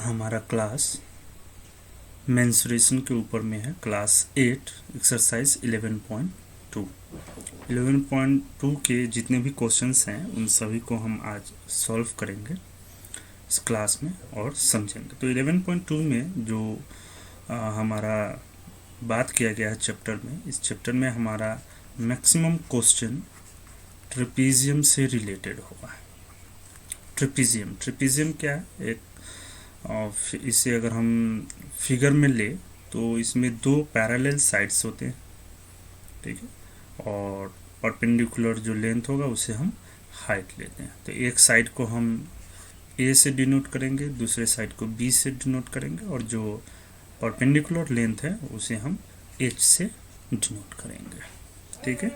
हमारा class mensuration के ऊपर में है, क्लास 8 एक्सरसाइज 11.2। 11.2 के जितने भी क्वेश्चंस हैं उन सभी को हम आज सॉल्व करेंगे इस क्लास में और समझेंगे। तो 11.2 में जो हमारा बात किया गया है चैप्टर में, इस चैप्टर में हमारा मैक्सिमम क्वेश्चन ट्रेपीजियम से रिलेटेड होगा। ट्रेपीजियम क्या है? एक इसे अगर हम फिगर में ले तो इसमें दो पैरेलल साइड्स होते हैं, ठीक है, और परपेंडिकुलर जो लेंथ होगा उसे हम हाइट लेते हैं। तो एक साइड को हम ए से डिनोट करेंगे, दूसरे साइड को बी से डिनोट करेंगे, और जो परपेंडिकुलर लेंथ है उसे हम एच से डिनोट करेंगे, ठीक है।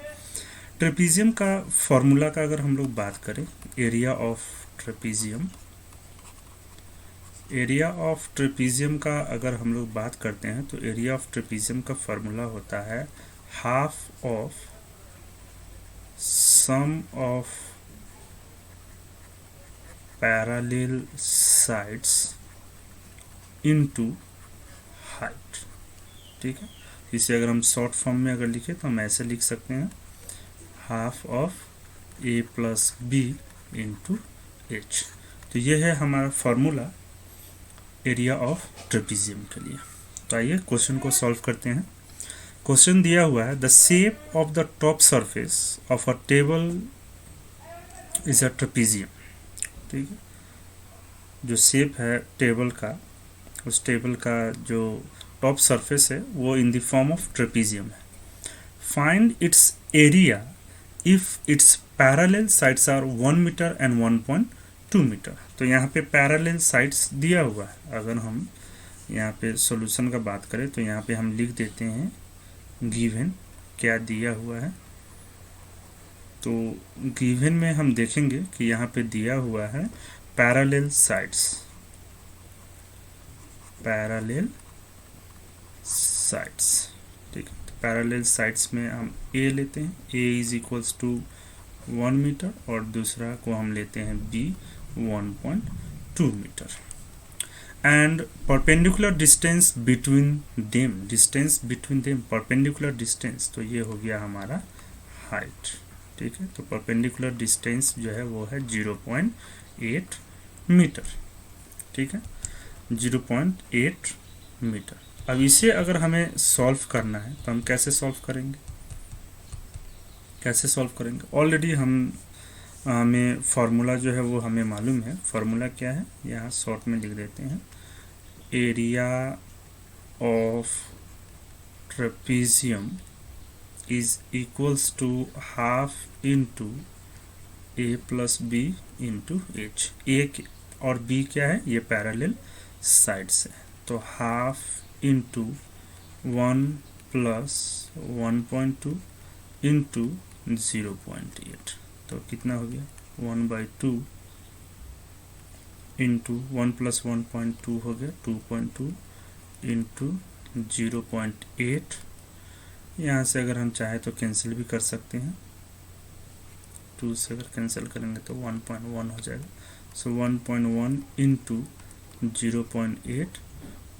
ट्रेपीजियम का फॉर्मूला का अगर हम लोग बात करें, एरिया ऑफ ट्रेपीजियम का अगर हम लोग बात करते हैं तो एरिया ऑफ ट्रेपीजियम का फॉर्मूला होता है half of sum of parallel sides into height, ठीक है। इसे अगर हम शॉर्ट फॉर्म में अगर लिखें तो हम ऐसे लिख सकते हैं, half of a plus B into h. तो ये है हमारा फॉर्मूला एरिया ऑफ ट्रेपीजियम के लिए। तो आइए क्वेश्चन को सॉल्व करते हैं। क्वेश्चन दिया हुआ है, the shape of the top surface of a table is a trapezium, ठीक है। जो शेप है टेबल का, उस टेबल का जो टॉप सरफेस है वो in the form of trapezium है। Find its area if its parallel sides are 1 metre and 1.2 metre. तो यहाँ पे पैरेलल साइड्स दिया हुआ है। अगर हम यहाँ पे सॉल्यूशन का बात करें तो यहाँ पे हम लिख देते हैं गिवन क्या दिया हुआ है। तो गिवन में हम देखेंगे कि यहाँ पे दिया हुआ है पैरेलल साइड्स, ठीक है। तो पैरेलल साइड्स में हम ए लेते हैं, A is equals to 1 metre, और दूसरा को हम लेते हैं B 1.2 metre. And perpendicular distance between them, perpendicular distance, तो ये हो गया हमारा हाइट, ठीक है। तो परपेंडिकुलर डिस्टेंस जो है वो है 0.8 मीटर, ठीक है, 0.8 मीटर। अब इसे अगर हमें सॉल्व करना है तो हम कैसे सॉल्व करेंगे? ऑलरेडी हमें फार्मूला जो है वो हमें मालूम है। फार्मूला क्या है, यहाँ शॉर्ट में लिख देते हैं, area of trapezium is equals to half into A plus B into H. A और बी क्या है, ये पैरेलल साइड्स है। तो हाफ इंटू 1 प्लस 1.2 इंटू 0.8, तो कितना हो गया 1/2 इंटू 1 प्लस 1.2 हो गया 2.2 इंटू 0.8। यहाँ से अगर हम चाहे तो कैंसिल भी कर सकते हैं, 2 से अगर कैंसिल करेंगे तो 1.1 हो जाएगा। सो 1.1 इंटू 0.8,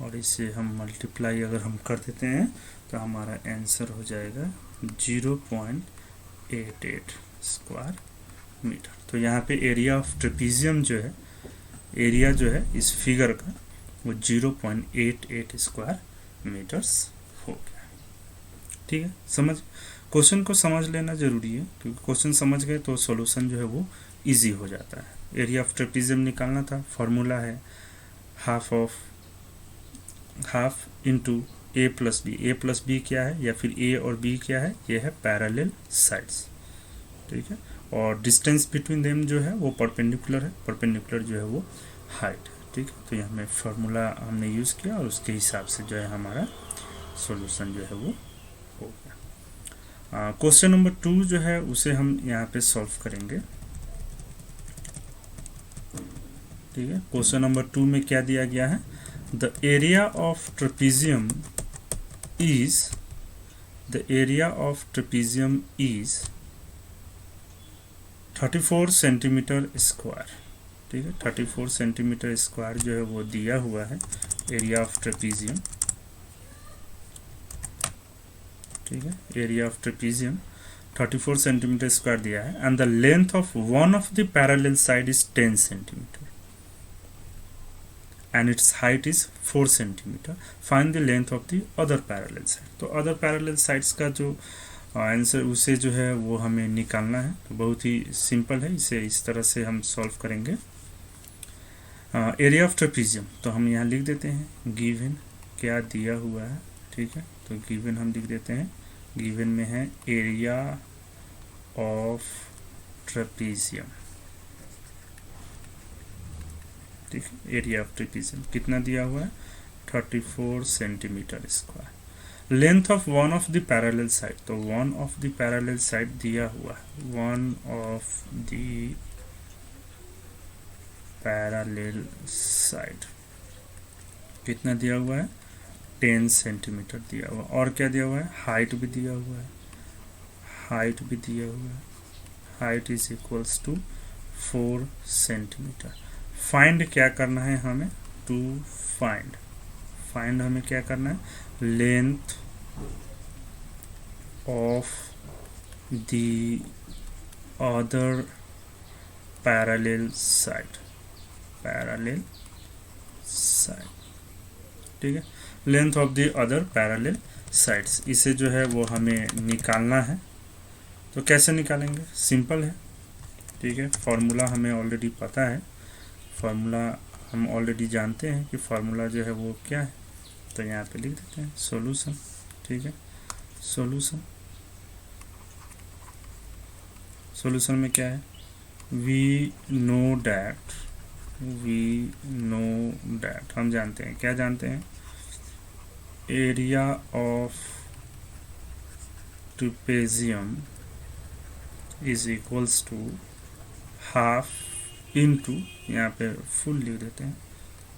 और इसे हम मल्टीप्लाई अगर हम कर देते हैं तो हमारा आंसर हो जाएगा 0.88 स्क्वायर मीटर। तो यहाँ पे एरिया ऑफ ट्रेपीजियम जो है, एरिया जो है इस फिगर का वो 0.88 स्क्वायर मीटर्स हो गया, ठीक है। क्वेश्चन को समझ लेना जरूरी है, क्योंकि क्वेश्चन समझ गए तो सॉल्यूशन जो है वो इजी हो जाता है। एरिया ऑफ ट्रेपीजियम निकालना था, फॉर्मूला है half into A plus B क्या है, या फिर ए और बी क्या है, ये है पैरेलल साइड्स, ठीक है। और डिस्टेंस बिटवीन देम जो है वो परपेंडिकुलर है, परपेंडिकुलर जो है वो हाइट, ठीक है। तो यहाँ में फार्मूला हमने यूज़ किया और उसके हिसाब से जो है हमारा सॉल्यूशन जो है वो हो गया। क्वेश्चन नंबर 2 जो है उसे हम यहाँ पे सॉल्व करेंगे, ठीक है। क्वेश्चन नंबर 2 में क्या दिया गया है, the area of trapezium is 34 centimetre square, ठीक है। 34 सेंटीमीटर स्क्वायर जो है वो दिया हुआ है एरिया ऑफ ट्रेपीजियम, ठीक है। Area of trapezium 34 centimetre square दिया है and the length of one of the parallel side is 10 centimetre and it's height is 4 centimetre. Find the length of the other parallel side. तो other parallel sides का जो answer उसे जो है वो हमें निकालना है। तो बहुत ही सिंपल है, इसे इस तरह से हम सॉल्व करेंगे। एरिया ऑफ ट्रेपीजियम तो हम यहाँ लिख देते हैं गिवन क्या दिया हुआ है, ठीक है। तो गिवन हम लिख देते हैं, गिवन में है एरिया ऑफ ट्रेपीजियम, ठीक है। एरिया ऑफ ट्रेपीजियम कितना दिया हुआ है 34 centimetre square. Length of one of the parallel side, तो one of the parallel side दिया हुआ है, one of the parallel side कितना दिया हुआ है 10 सेंटीमीटर दिया हुआ। और क्या दिया हुआ है, हाइट भी दिया हुआ है, हाइट भी दिया हुआ है, height is equals to 4 centimetre. Find क्या करना है हमें, टू फाइंड, फाइंड हमें क्या करना है length of the other parallel side, parallel side, ठीक है। Length of the other parallel sides, इसे जो है वो हमें निकालना है। तो कैसे निकालेंगे, सिंपल है, ठीक है। फॉर्मूला हमें ऑलरेडी पता है, फॉर्मूला हम ऑलरेडी जानते हैं कि फॉर्मूला जो है वो क्या है। तो यहाँ पे लिख देते हैं सॉल्यूशन, ठीक है। सॉल्यूशन, सॉल्यूशन में क्या है, we know that, we know that हम जानते हैं, क्या जानते हैं, area of trapezium is equals to half into, यहाँ पे फुल लिख देते हैं,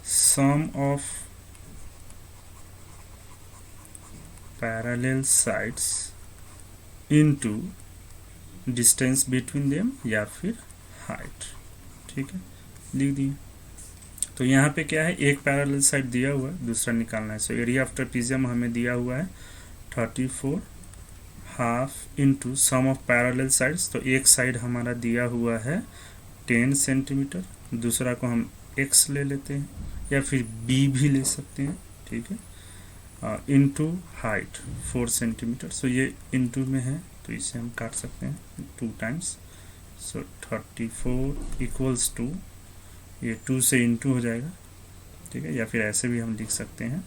sum of parallel sides into distance between them या फिर हाइट, ठीक है, लिख दिए। तो यहाँ पे क्या है, एक पैरेलल साइड दिया हुआ है, दूसरा निकालना है। सो एरिया ऑफ ट्रेपीजियम हमें दिया हुआ है 34 half into sum of parallel sides, तो एक साइड हमारा दिया हुआ है 10 सेंटीमीटर, दूसरा को हम x ले लेते हैं या फिर b भी ले सकते हैं, ठीक है, इनटू हाइट 4 सेंटीमीटर। सो ये इनटू में है तो इसे हम काट सकते हैं 2 टाइम्स। सो 34 इक्वल्स टू, ये 2 से इनटू हो जाएगा, ठीक है, या फिर ऐसे भी हम लिख सकते हैं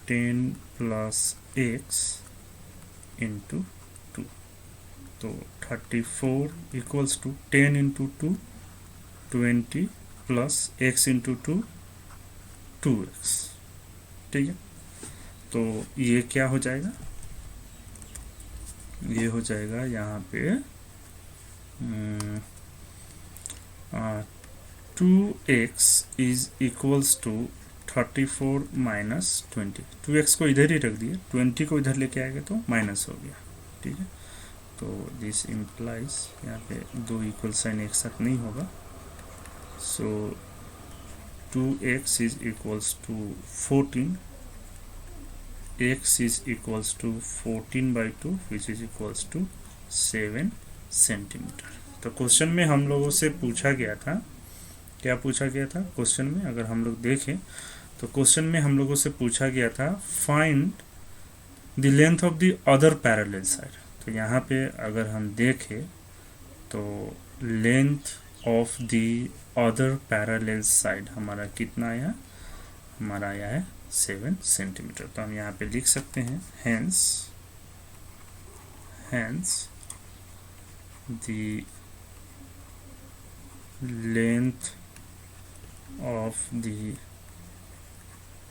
10 प्लस x इंटू 2। तो 34 equals to 10 into 2 20 plus x into 2 2x, ठीक है। तो ये क्या हो जाएगा, ये हो जाएगा यहाँ पे 2x is equals to 34 minus 20। 2x को इधर ही रख दिए, 20 को इधर लेके आएगा तो माइनस हो गया, ठीक है। तो दिस इम्प्लाइज, यहाँ पे 2 इक्वल साइन एक साथ नहीं होगा। So 2x is equals to 14, x is equals to 14/2 which is equals to 7 centimetre. तो क्वेश्चन में हम लोगों से पूछा गया था, क्या पूछा गया था क्वेश्चन में, अगर हम लोग देखें तो क्वेश्चन में हम लोगों से पूछा गया था find the length of the other parallel side. तो यहाँ पे अगर हम देखें तो length of the other parallel side हमारा कितना आया, हमारा आया है 7 सेंटीमीटर। तो हम यहाँ पे लिख सकते हैं hence the length of the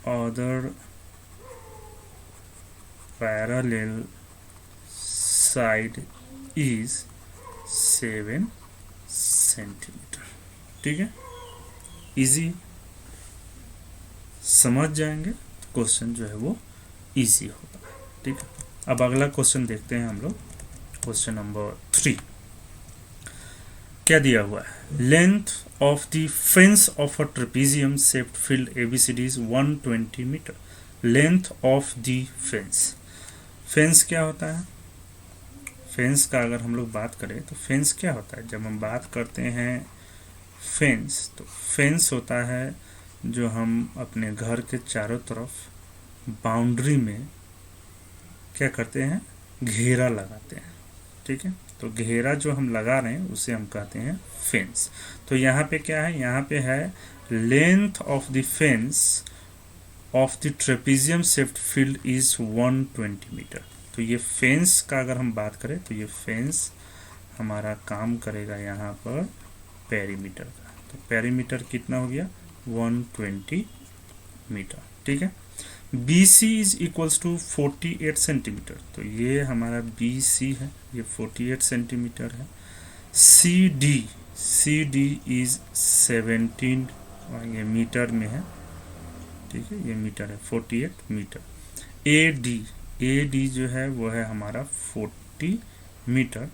other parallel side is 7 centimetre, ठीक है। इजी, समझ जाएंगे तो क्वेश्चन जो है वो इजी होगा, ठीक है। अब अगला क्वेश्चन देखते हैं हम लोग, क्वेश्चन नंबर 3। क्या दिया हुआ है, length of the fence of a trapezium shaped field ABCD is 120 metre. Length of the fence, fence क्या होता है, फेंस का अगर हम लोग बात करें तो फेंस क्या होता है, जब हम बात करते हैं फेंस, तो फेंस होता है जो हम अपने घर के चारों तरफ बाउंड्री में क्या करते हैं, घेरा लगाते हैं, ठीक है। तो घेरा जो हम लगा रहे हैं उसे हम कहते हैं फेंस। तो यहाँ पे क्या है, यहाँ पे है length of the fence of the trapezium shaped field is 120 metre. तो ये फेंस का अगर हम बात करें तो ये फेंस हमारा काम करेगा यहाँ पर पेरीमीटर का। तो पेरीमीटर कितना हो गया, 120 मीटर, ठीक है। B C is equals to 48 centimetre. तो ये हमारा बी सी है, ये 48 सेंटीमीटर है। सी डी इज 17, ये मीटर में है, ठीक है, ये मीटर है, 48 मीटर। ए डी जो है वो है हमारा 40 metre.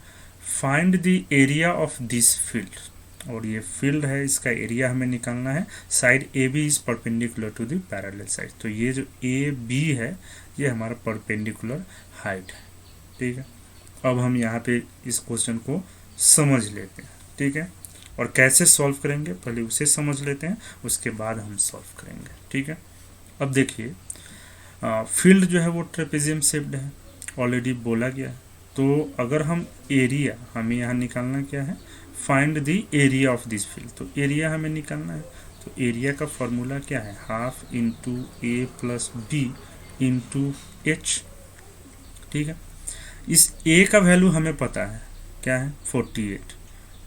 Find the area of this field, और ये फील्ड है, इसका एरिया हमें निकालना है। Side A B is perpendicular to the parallel side. तो ये जो ए बी है ये हमारा परपेंडिकुलर हाइट है, ठीक है। अब हम यहाँ पे इस क्वेश्चन को समझ लेते हैं, ठीक है। और कैसे सॉल्व करेंगे पहले उसे समझ लेते हैं, उसके बाद हम सॉल्व करेंगे, ठीक है। अब देखिए फील्ड जो है वो ट्रेपेजियम शेप्ड है, ऑलरेडी बोला गया है। तो अगर हम एरिया, हमें यहाँ निकालना क्या है, find the area of this field. तो एरिया हमें निकालना है। तो एरिया का फॉर्मूला क्या है, half into A plus B into H, ठीक है। इस ए का वैल्यू हमें पता है क्या है, 48।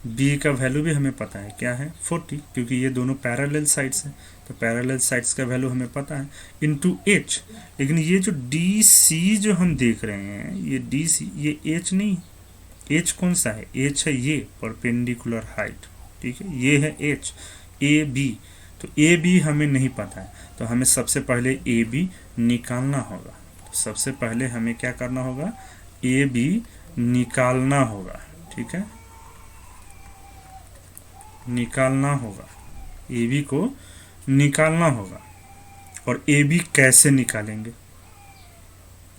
बी का वैल्यू भी हमें पता है क्या है, 40, क्योंकि ये दोनों पैरेलल साइड्स हैं। तो पैरेलल साइड्स का वैल्यू हमें पता है, इंटू एच। लेकिन ये जो डी सी जो हम देख रहे हैं, ये डी सी, ये एच नहीं, एच कौन सा है, एच है ये परपेंडिकुलर हाइट, ठीक है, ये है एच। ए बी, तो ए बी हमें नहीं पता है, तो हमें सबसे पहले ए बी निकालना होगा। तो सबसे पहले हमें क्या करना होगा, ए बी निकालना होगा, ठीक है, निकालना होगा, ए बी को निकालना होगा। और ए बी कैसे निकालेंगे,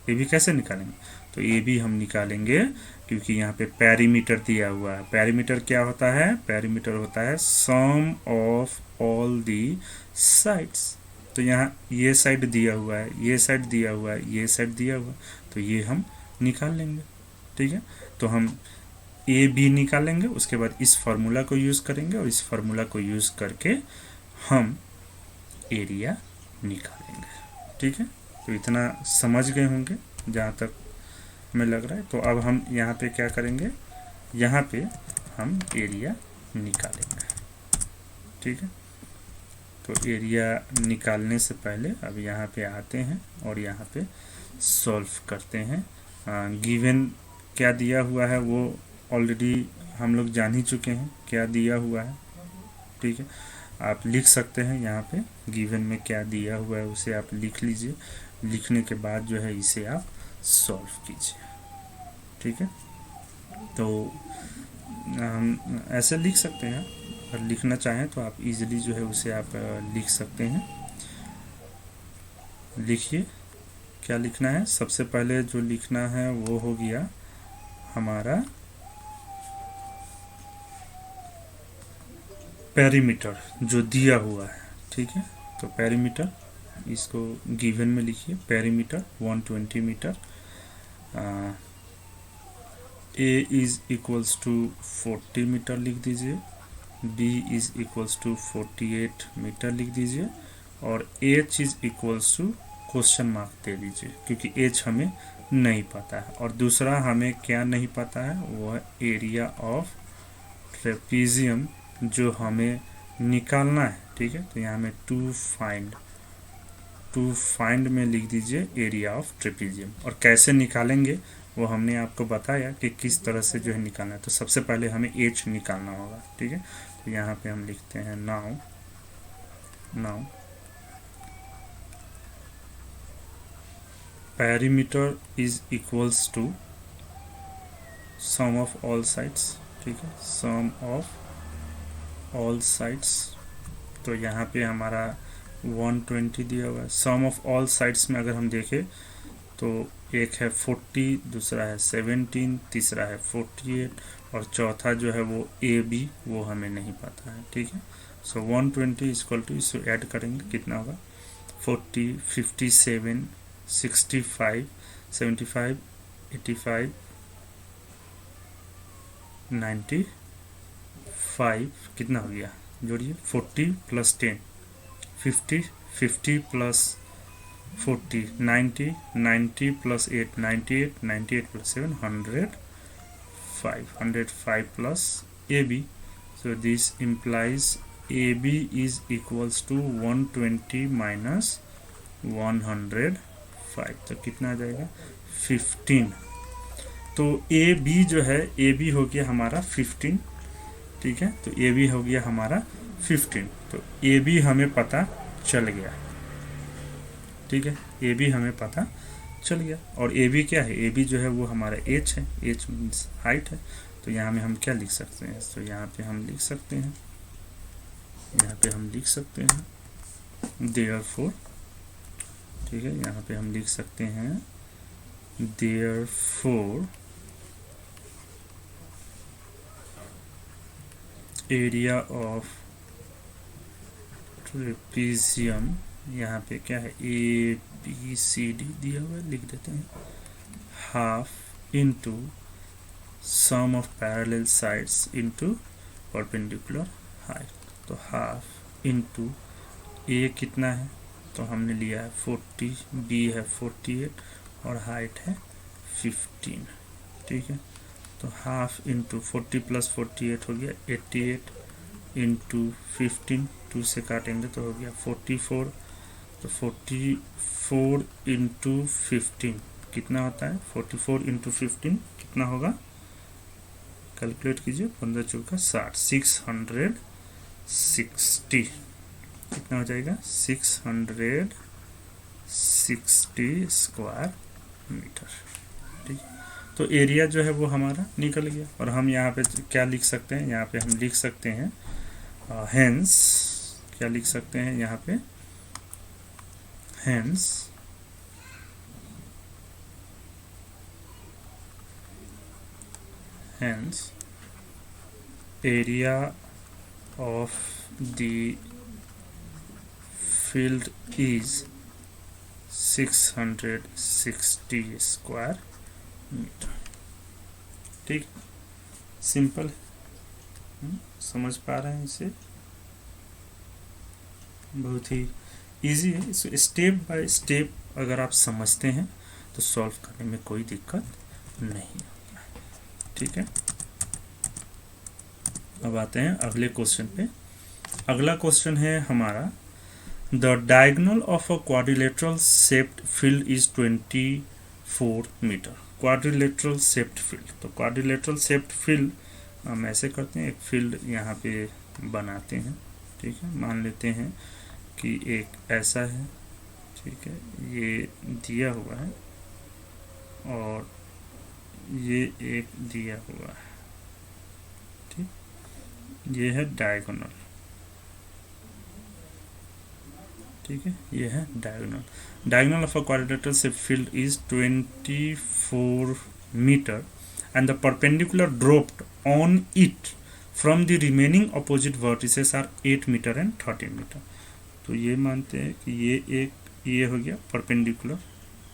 ए बी कैसे निकालेंगे, तो ए बी हम निकालेंगे क्योंकि यहाँ पे पेरीमीटर दिया हुआ है। पेरीमीटर क्या होता है, पेरीमीटर होता है सम ऑफ ऑल दी साइड्स। तो यहाँ ये साइड दिया हुआ है, ये साइड दिया हुआ है, ये साइड दिया हुआ है, तो ये हम निकाल लेंगे, ठीक है। तो हम ए बी निकालेंगे, उसके बाद इस फार्मूला को यूज़ करेंगे और इस फार्मूला को यूज़ करके हम एरिया निकालेंगे, ठीक है। तो इतना समझ गए होंगे जहाँ तक हमें लग रहा है। तो अब हम यहाँ पे क्या करेंगे, यहाँ पे हम एरिया निकालेंगे, ठीक है। तो एरिया निकालने से पहले अब यहाँ पे आते हैं और यहाँ पे सॉल्व करते हैं। गिवन क्या दिया हुआ है वो ऑलरेडी हम लोग जान ही चुके हैं क्या दिया हुआ है, ठीक है। आप लिख सकते हैं यहाँ पे गिवन में क्या दिया हुआ है उसे आप लिख लीजिए। लिखने के बाद जो है इसे आप सॉल्व कीजिए, ठीक है। तो हम ऐसे लिख सकते हैं, अगर लिखना चाहें तो आप इजीली जो है उसे आप लिख सकते हैं। लिखिए क्या लिखना है, सबसे पहले जो लिखना है वो हो गया हमारा पेरीमीटर जो दिया हुआ है, ठीक है। तो पेरीमीटर इसको गिवन में लिखिए, perimeter 120 metre. A is equals to 40 metre लिख दीजिए, B is equals to 48 metre लिख दीजिए, और H is equals to question mark दे दीजिए क्योंकि एच हमें नहीं पता है। और दूसरा हमें क्या नहीं पता है वो है एरिया ऑफ ट्रेपेजियम जो हमें निकालना है, ठीक है। तो यहाँ में टू फाइंड में लिख दीजिए एरिया ऑफ ट्रेपेजियम। और कैसे निकालेंगे वो हमने आपको बताया कि किस तरह से जो है निकालना है। तो सबसे पहले हमें एच निकालना होगा, ठीक है। तो यहाँ पे हम लिखते हैं now perimeter is equals to sum of all sides ठीक है, सम ऑफ ऑल साइड्स, तो यहाँ पे हमारा 120 दिया हुआ है। सम ऑफ ऑल साइड्स में अगर हम देखें तो एक है 40, दूसरा है 17, तीसरा है 48 और चौथा जो है वो ए बी, वो हमें नहीं पता है। ठीक है, सो 120 इक्वल टू, इसको ऐड करेंगे कितना होगा, 40, 57, 65, 75, 85, 95, कितना हो गया, जोड़िए 40 plus 10, 50, 50 plus 40, 90, 90 plus 8, 98, 98 plus 7, 105, 105 plus AB. So this implies AB is equals to 120 minus 105, तो कितना आ जाएगा, 15। तो AB जो है, AB हो गया हमारा 15। ठीक है, तो AB हो गया हमारा 15, तो AB हमें पता चल गया। ठीक है, ए बी हमें पता चल गया। और ए बी क्या है, ए बी जो है वो हमारा एच है, एच मीन्स हाइट है। तो यहाँ में हम क्या लिख सकते हैं, तो यहाँ पे हम लिख सकते हैं, यहाँ पे हम लिख सकते हैं देयरफॉर, ठीक है, यहाँ पे हम लिख सकते हैं देयरफॉर एरिया ऑफ ट्रेपेजियम, यहाँ पे क्या है, ए बी सी डी दिया हुआ है, लिख देते हैं, half into sum of parallel sides into perpendicular height. तो हाफ इंटू ए कितना है, तो हमने लिया है 40, बी है 48 और हाइट है 15। ठीक है, तो हाफ इंटू 40 प्लस 48 हो गया 88 इंटू 15, 2 से काटेंगे तो हो गया 44। तो 44 इंटू 15 कितना होता है, 44 इंटू 15 कितना होगा, कैलकुलेट कीजिए, 15 चौका 60, 660 कितना हो जाएगा, 660 स्क्वायर मीटर। ठीक, तो एरिया जो है वो हमारा निकल गया। और हम यहाँ पे क्या लिख सकते हैं, यहाँ पे हम लिख सकते हैं हेंस, क्या लिख सकते हैं यहाँ पे, hence area of the field is 660 square metre. ठीक, सिंपल है, समझ पा रहे हैं इसे, बहुत ही इजी है। इसको स्टेप बाय स्टेप अगर आप समझते हैं तो सॉल्व करने में कोई दिक्कत नहीं होगी। ठीक है, अब आते हैं अगले क्वेश्चन पे। अगला क्वेश्चन है हमारा, the diagonal of a quadrilateral shaped field is 24 metre. Quadrilateral shaped field, तो क्वाड्रिलेटरल शेप्ड फील्ड हम ऐसे करते हैं, एक फील्ड यहाँ पे बनाते हैं। ठीक है, मान लेते हैं कि एक ऐसा है, ठीक है, ये दिया हुआ है और ये एक दिया हुआ है। ठीक, ये है डायगोनल। ठीक है, ये है diagonal. Diagonal of a quadrilateral shape field is 24 metre and the perpendicular dropped on it from the remaining opposite vertices are 8 metre and 13 metre. तो ये मानते हैं कि ये हो गया परपेंडिकुलर।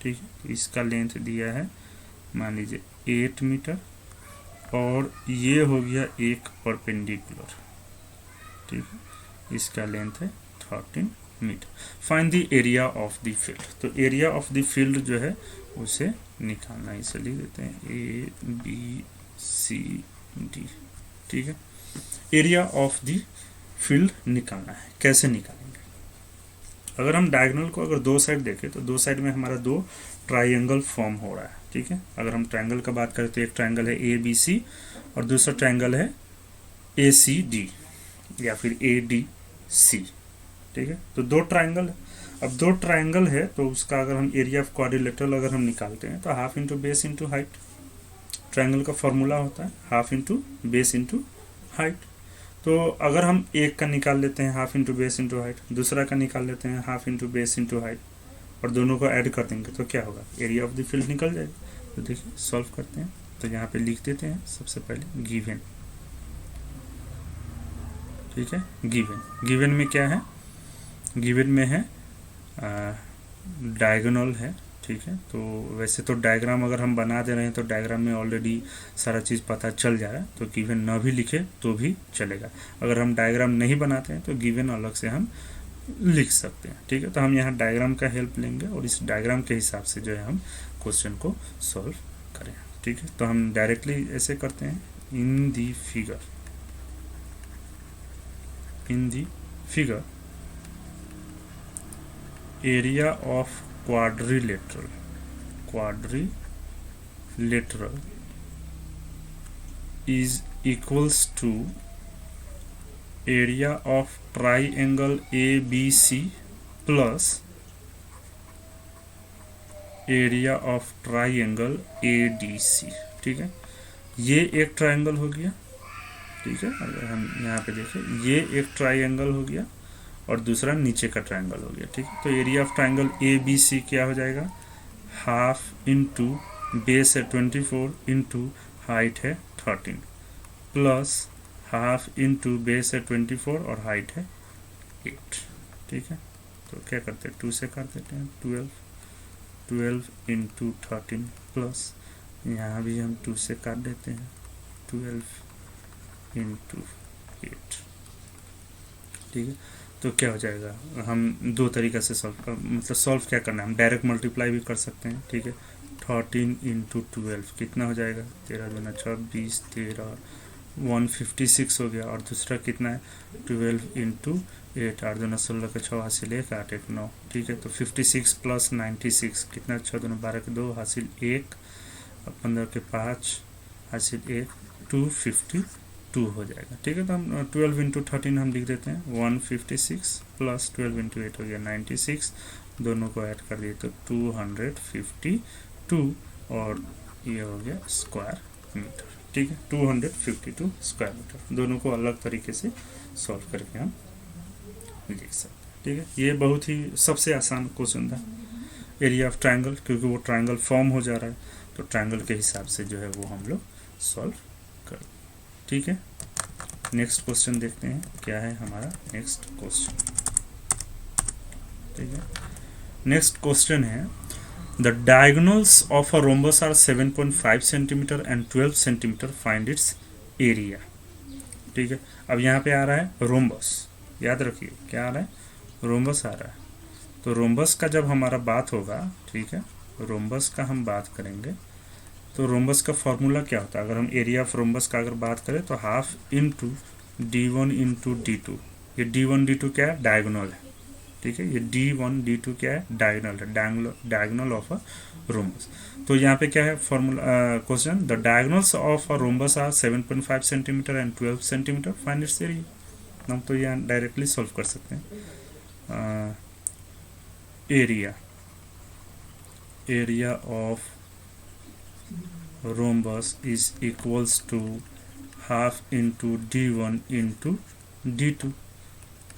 ठीक है, तो इसका लेंथ दिया है मान लीजिए 8 मीटर और ये हो गया एक परपेंडिकुलर। ठीक है, इसका लेंथ है 13 metre. Find the area of the field, तो एरिया ऑफ द फील्ड जो है उसे निकालना, इसे लिख देते हैं ए बी सी डी। ठीक है, एरिया ऑफ द फील्ड निकालना है, कैसे निकालेंगे, अगर हम डायगोनल को अगर दो साइड देखें तो दो साइड में हमारा दो ट्राइंगल फॉर्म हो रहा है। ठीक है, अगर हम ट्राइंगल का बात करें तो एक ट्राइंगल है ए बी सी और दूसरा ट्राइंगल है ए सी डी या फिर ए डी सी। ठीक है, तो दो ट्राइंगल है। अब दो ट्राइंगल है तो उसका अगर हम एरिया ऑफ क्वाड्रिलेटरल अगर हम निकालते हैं तो half into base into height. Triangle का फॉर्मूला होता है half into base into height. तो अगर हम एक का निकाल लेते हैं half into base into height, दूसरा का निकाल लेते हैं half into base into height, और दोनों को ऐड कर देंगे तो क्या होगा, एरिया ऑफ द फील्ड निकल जाएगा। तो देखिए सॉल्व करते हैं। तो यहाँ पे लिख देते हैं सबसे पहले गिवन, ठीक है। गिवन में क्या है, गिवन में है डायगोनल है, ठीक है। तो वैसे तो डायग्राम अगर हम बना दे रहे हैं तो डायग्राम में ऑलरेडी सारा चीज़ पता चल जा रहा है, तो गिवन ना भी लिखे तो भी चलेगा। अगर हम डायग्राम नहीं बनाते हैं तो गिवन अलग से हम लिख सकते हैं, ठीक है। तो हम यहाँ डायग्राम का हेल्प लेंगे और इस डायग्राम के हिसाब से जो है हम क्वेश्चन को सॉल्व करें, ठीक है। तो हम डायरेक्टली ऐसे करते हैं, in the figure area of quadrilateral is equals to area of triangle ABC plus area of triangle ADC, ठीक है। ये एक ट्रायंगल हो गया, ठीक है। अगर हम यहाँ पे देखें ये एक ट्रायंगल हो गया और दूसरा नीचे का ट्रायंगल हो गया, ठीक है। तो area of triangle A B C क्या हो जाएगा, हाफ इंटू बेस है 24 इंटू हाइट है 13 प्लस हाफ इंटू बेस है 24 और हाइट है 8, ठीक है। तो क्या करते हैं 2 से कर देते हैं, 12 इंटू 13 प्लस यहाँ भी हम 2 से काट देते हैं 12 इंटू 8, ठीक है। तो क्या हो जाएगा, हम दो तरीक़े से सॉल्व क्या करना है, हम डायरेक्ट मल्टीप्लाई भी कर सकते हैं, ठीक है। 13 इंटू 12 कितना हो जाएगा, 13 दूना 26, 13 156 हो गया। और दूसरा कितना है 12 इंटू 8, 8 दूना 16 का 6 हासिल 1, 8 1 9, ठीक है। तो 56 प्लस 96 कितना, 6 दूना 12 के 2 हासिल 1, 15 के 5 हासिल 1, 252 हो जाएगा, ठीक है। तो हम 12 इंटू 13 हम लिख देते हैं 156 प्लस 12 इंटू 8 हो गया 96, दोनों को ऐड कर दिए तो 252 और ये हो गया स्क्वायर मीटर, ठीक है। 252 स्क्वायर मीटर, दोनों को अलग तरीके से सॉल्व करके हम लिख सकते हैं, ठीक है। ये बहुत ही सबसे आसान क्वेश्चन था एरिया ऑफ ट्रायंगल, क्योंकि वो ट्रायंगल फॉर्म हो जा रहा है तो ट्रायंगल के हिसाब से जो है वो हम लोग सॉल्व कर, ठीक है। नेक्स्ट क्वेश्चन देखते हैं क्या है हमारा नेक्स्ट क्वेश्चन, ठीक है। नेक्स्ट क्वेश्चन है the diagonals of a rhombus are 7.5 centimetre and 12 centimetre, find its area, ठीक है। अब यहाँ पे आ रहा है रोम्बस, याद रखिए क्या आ रहा है, रोम्बस आ रहा है। तो रोम्बस का जब हमारा बात होगा, ठीक है, रोम्बस का हम बात करेंगे तो रोम्बस का फॉर्मूला क्या होता है, अगर हम एरिया ऑफ रोम्बस का अगर बात करें तो half into d1 into d2, ये d1 d2 क्या है, डायगोनल है, ठीक है। ये d1 d2 क्या है, डायगोनल है, डायगोनल ऑफ अ रोम्बस। तो यहाँ पे क्या है formula question, the diagonals of a rhombus are 7.5 centimetre and 12 centimetre, find its area. हम तो यहाँ डायरेक्टली सॉल्व कर सकते हैं, area of rhombus is equals to half into d1 into d2,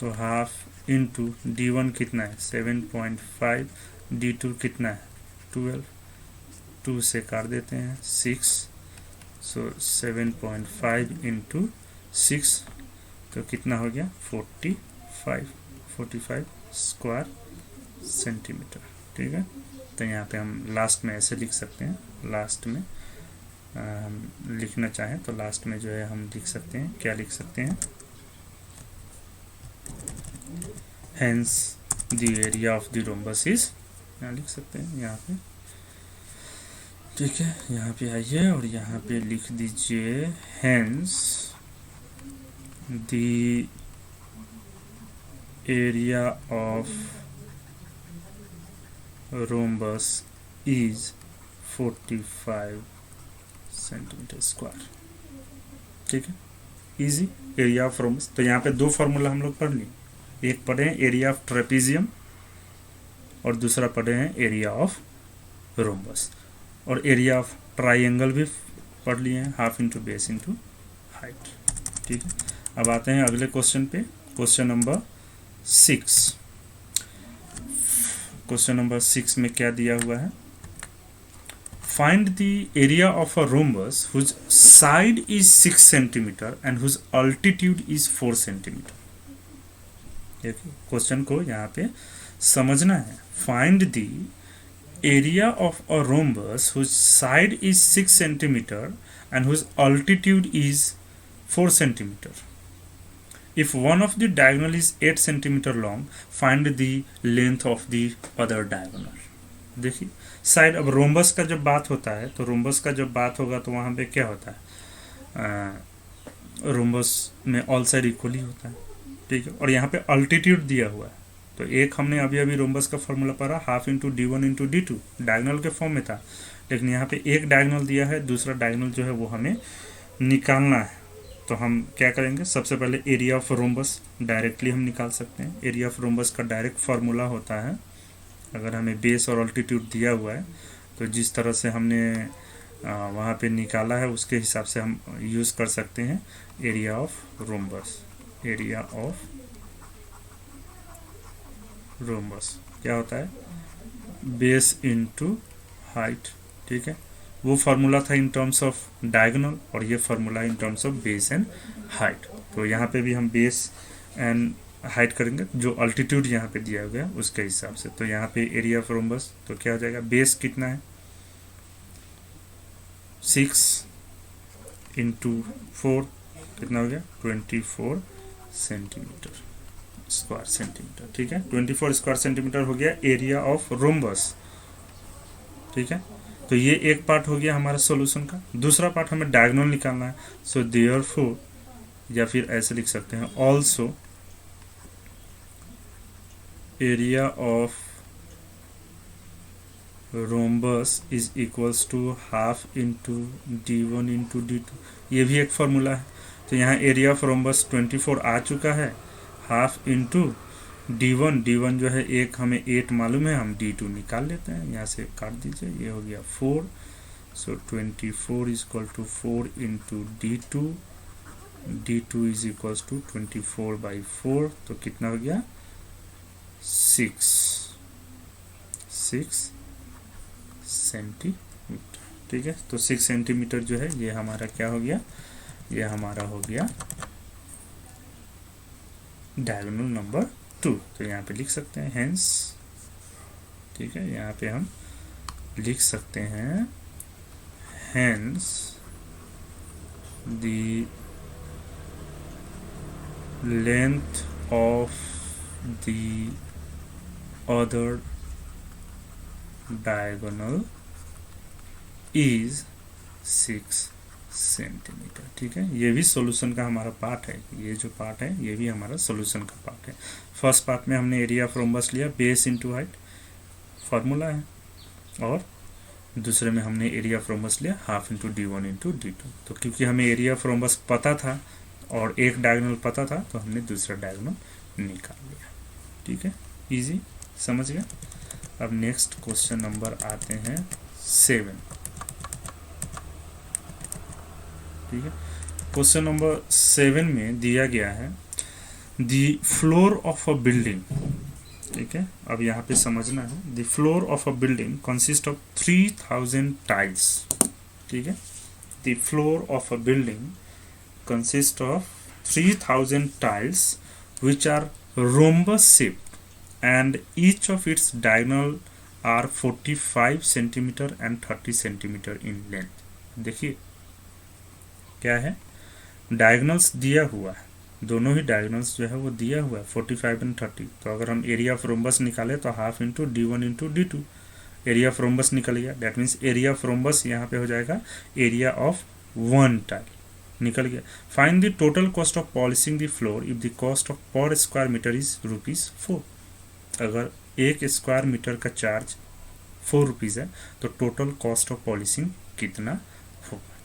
तो हाफ इंटू d1 कितना है 7.5, d2 कितना है 12, 2 से काट देते हैं 6, सो 7.5 इंटू 6 तो कितना हो गया 45 स्क्वायर सेंटीमीटर, ठीक है। तो यहाँ पे हम लास्ट में ऐसे लिख सकते हैं, लास्ट में हम लिखना चाहें तो लास्ट में जो है हम लिख सकते हैं, क्या लिख सकते हैं, hence the area of the rhombus is, यहाँ लिख सकते हैं यहाँ पे, ठीक है। यहाँ पे आइए और यहाँ पे लिख दीजिए hence the area of rhombus is 45 centimetre square, ठीक है। Easy area of rhombus. तो यहाँ पे दो फार्मूला हम लोग पढ़ लिए, एक पढ़े हैं एरिया ऑफ ट्रेपीजियम और दूसरा पढ़े हैं एरिया ऑफ रोम्बस, और एरिया ऑफ ट्राइंगल भी पढ़ लिए हैं, half into base into height. ठीक है, अब आते हैं अगले क्वेश्चन पे, क्वेश्चन नंबर 6। क्वेश्चन नंबर 6 में क्या दिया हुआ है, find the area of a rhombus whose side is 6 centimetre and whose altitude is 4 centimetre. देखिए क्वेश्चन को यहाँ पे समझना है। Find the area of a rhombus whose side is 6 centimetre and whose altitude is 4 centimetre. If one of the diagonal is 8 centimeter long, find the length of the other diagonal। देखिए side, अब rhombus का जब बात होता है तो rhombus का जब बात होगा तो वहाँ पे क्या होता है, रोम्बस में ऑल साइड इक्वली होता है। ठीक है, और यहाँ पे अल्टीट्यूड दिया हुआ है, तो एक हमने अभी अभी रोम्बस का फॉर्मूला पढ़ा, half into D1 into D2 diagonal के फॉर्म में था, लेकिन यहाँ पे एक डायगोनल दिया है, दूसरा डायगोनल जो है वो हमें निकालना है। तो हम क्या करेंगे, सबसे पहले एरिया ऑफ रोम्बस डायरेक्टली हम निकाल सकते हैं। एरिया ऑफ रोम्बस का डायरेक्ट फार्मूला होता है, अगर हमें बेस और अल्टीट्यूड दिया हुआ है तो जिस तरह से हमने वहाँ पे निकाला है उसके हिसाब से हम यूज़ कर सकते हैं area of rhombus. Area of rhombus क्या होता है, बेस इनटू हाइट। ठीक है, वो फार्मूला था इन टर्म्स ऑफ डायगोनल और ये formula in terms of base and height. तो यहाँ पे भी हम बेस एंड हाइट करेंगे, जो अल्टीट्यूड यहाँ पे दिया गया उसके हिसाब से। तो यहाँ पे एरिया ऑफ रोम्बस तो क्या हो जाएगा, बेस कितना है 6 इंटू 4 कितना हो गया 24 सेंटीमीटर, स्क्वायर सेंटीमीटर। ठीक है, 24 स्क्वायर सेंटीमीटर हो गया एरिया ऑफ रोम्बस। ठीक है, तो ये एक पार्ट हो गया हमारा सॉल्यूशन का। दूसरा पार्ट हमें डायगोनल निकालना है, सो देयरफॉर, या फिर ऐसे लिख सकते हैं also area of rhombus is equals to half into D1 into D2। ये भी एक फॉर्मूला है। तो यहाँ एरिया ऑफ रोम्बस 24 आ चुका है, हाफ इंटू D1 जो है एक हमें 8 मालूम है, हम D2 निकाल लेते हैं, यहाँ से काट दीजिए, ये हो गया 4। So 24 is equal to 4 into D2 is equals to 24/4, तो कितना हो गया 6 सेंटीमीटर। ठीक है, तो 6 सेंटीमीटर जो है ये हमारा क्या हो गया, ये हमारा हो गया डायगोनल नंबर 2। तो यहाँ पे लिख सकते हैं हेंस। ठीक है, यहाँ पे हम लिख सकते हैं hence the length of the other diagonal is 6 centimetre. ठीक है, ये भी सॉल्यूशन का हमारा पार्ट है, ये जो पार्ट है ये भी हमारा सॉल्यूशन का पार्ट है। फर्स्ट पार्ट में हमने एरिया ऑफ रोम्बस लिया, बेस इनटू हाइट फार्मूला है, और दूसरे में हमने एरिया ऑफ रोम्बस लिया half into D1 into D2। तो क्योंकि हमें एरिया ऑफ रोम्बस पता था और एक डायगोनल पता था तो हमने दूसरा डायगोनल निकाल लिया। ठीक है, इजी, समझ गए। अब नेक्स्ट क्वेश्चन नंबर आते हैं 7। ठीक है, क्वेश्चन नंबर 7 में दिया गया है the floor of a building. ठीक है, अब यहाँ पे समझना है, the floor of a building consist of 3000 tiles. ठीक है, the floor of a building consist of 3000 tiles which are rhombus shaped and each of its diagonal are 45 centimeter and 30 centimeter in length। देखिए क्या है, diagonals दिया हुआ है, दोनों ही diagonals जो है वो दिया हुआ है 45 एंड 30। तो अगर हम एरिया ऑफ रोम्बस निकाले तो half into D1 into D2, area of rhombus निकल गया, that means area of rhombus यहाँ पे हो जाएगा एरिया ऑफ 1 टाइल, निकल गया। Find the total cost of polishing the floor if the cost of पर स्क्वायर मीटर इज ₹4। अगर 1 स्क्वायर मीटर का चार्ज ₹4 है तो टोटल कॉस्ट ऑफ पॉलिशिंग कितना होगा।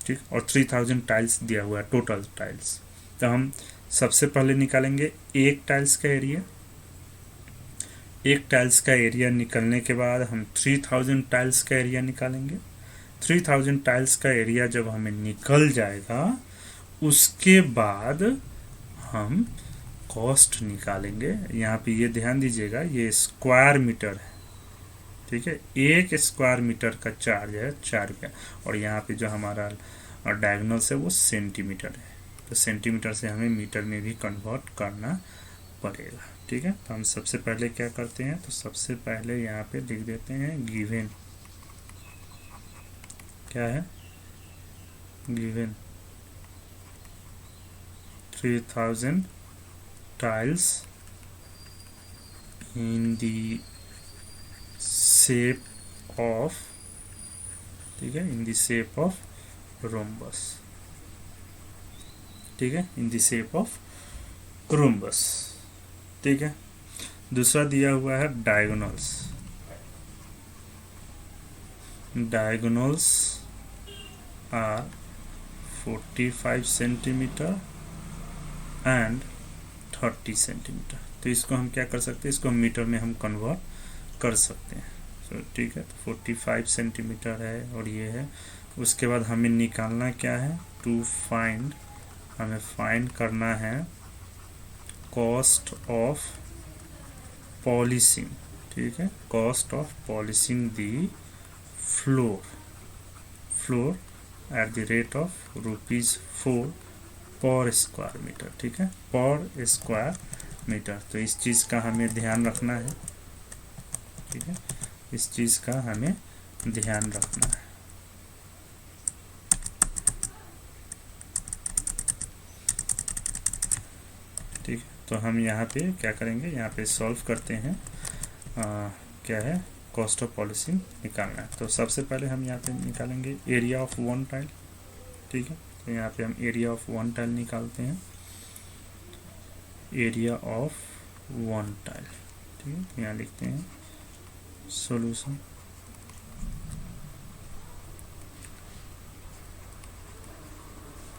ठीक, और 3000 टाइल्स दिया हुआ है टोटल टाइल्स। तो हम सबसे पहले निकालेंगे एक टाइल्स का एरिया। एक टाइल्स का एरिया निकलने के बाद हम 3000 टाइल्स का एरिया निकालेंगे। 3000 टाइल्स का एरिया जब हमें निकल जाएगा उसके बाद हम कॉस्ट निकालेंगे। यहाँ पे ये ध्यान दीजिएगा, ये स्क्वायर मीटर है, ठीक है। 1 स्क्वायर मीटर का चार्ज है 4 रुपया, और यहाँ पे जो हमारा डायगोनल्स है वो सेंटीमीटर है, तो सेंटीमीटर से हमें मीटर में भी कन्वर्ट करना पड़ेगा, ठीक है। तो हम सबसे पहले क्या करते हैं, तो सबसे पहले यहाँ पे लिख देते हैं गिवन, क्या है, given 3000 tiles in the shape of, ठीक है, in the shape of rhombus, ठीक है, in the shape of rhombus, ठीक है। दूसरा दिया हुआ है diagonals, diagonals are 45 centimetre and 30 centimetre. तो इसको हम क्या कर सकते हैं, इसको मीटर में हम कन्वर्ट कर सकते हैं, तो ठीक है। तो 45 सेंटीमीटर है और ये है। उसके बाद हमें निकालना क्या है, टू फाइंड, हमें फाइंड करना है कॉस्ट ऑफ पॉलिशिंग, ठीक है, cost of polishing the floor, floor at the rate of ₹4 पर स्क्वायर मीटर, ठीक है, पर स्क्वायर मीटर। तो इस चीज़ का हमें ध्यान रखना है, ठीक है, इस चीज़ का हमें ध्यान रखना है, ठीक है। तो हम यहाँ पे क्या करेंगे, यहाँ पे सॉल्व करते हैं, क्या है, कॉस्ट ऑफ पॉलिशिंग निकालना है। तो सबसे पहले हम यहाँ पे निकालेंगे एरिया ऑफ वन टाइल, ठीक है। तो यहाँ पे हम एरिया ऑफ वन टाइल निकालते हैं, एरिया ऑफ वन टाइल, ठीक है। यहाँ लिखते हैं solution,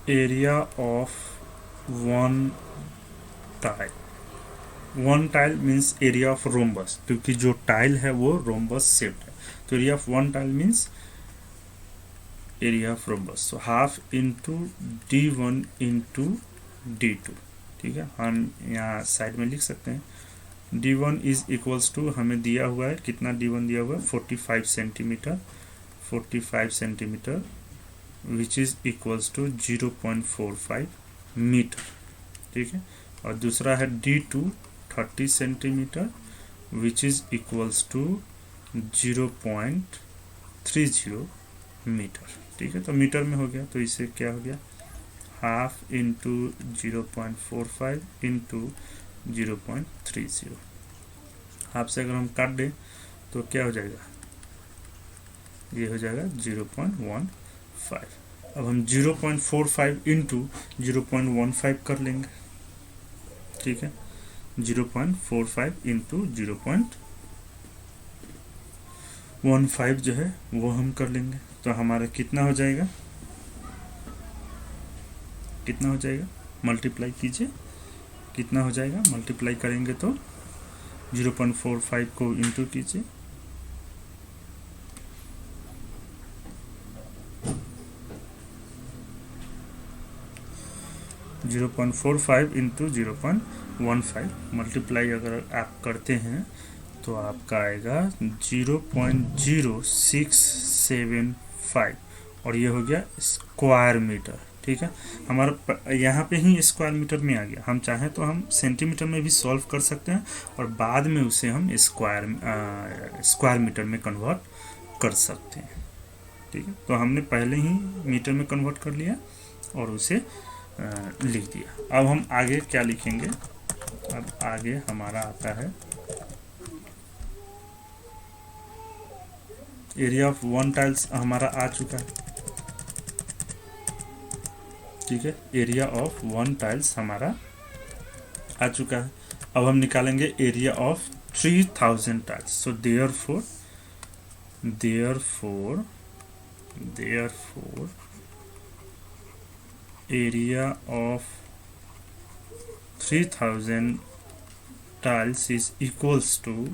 area of one tile, one tile means area of rhombus, क्योंकि जो टाइल है वो रोम्बस शेप्ड है, तो area of one tile means area of rhombus. तो half into D1 into D2, ठीक है। हम यहाँ साइड में लिख सकते हैं D1 इज इक्वल्स टू, हमें दिया हुआ है कितना, D1 दिया हुआ है 45 centimetre, 45 centimetre which is equals to 0.45 metre, ठीक है। और दूसरा है D2 30 centimetre which is equals to 0.30 metre, ठीक है। तो मीटर में हो गया, तो इसे क्या हो गया, हाफ इंटू 0.45 इंटू 0.30, हाफ से अगर हम काट दें तो क्या हो जाएगा, ये हो जाएगा 0.15। अब हम 0.45 इंटू 0.15 कर लेंगे, ठीक है, 0.45 इंटू 0.15 जो है वो हम कर लेंगे। तो हमारा कितना हो जाएगा, कितना हो जाएगा, मल्टीप्लाई कीजिए, कितना हो जाएगा, मल्टीप्लाई करेंगे तो 0.45 को इंटू कीजिए, (0.45 इंटू 0.15 मल्टीप्लाई अगर आप करते हैं तो आपका आएगा 0.0675, और ये हो गया स्क्वायर मीटर, ठीक है। हमारा यहाँ पे ही स्क्वायर मीटर में आ गया। हम चाहें तो हम सेंटीमीटर में भी सॉल्व कर सकते हैं और बाद में उसे हम स्क्वायर मीटर में कन्वर्ट कर सकते हैं, ठीक है। तो हमने पहले ही मीटर में कन्वर्ट कर लिया और उसे लिख दिया। अब हम आगे क्या लिखेंगे, अब आगे हमारा आता है एरिया ऑफ वन टाइल्स, हमारा आ चुका है, ठीक है, एरिया ऑफ वन टाइल्स हमारा आ चुका है। अब हम निकालेंगे area of 3000 tiles. So therefore area of 3000 tiles is equals to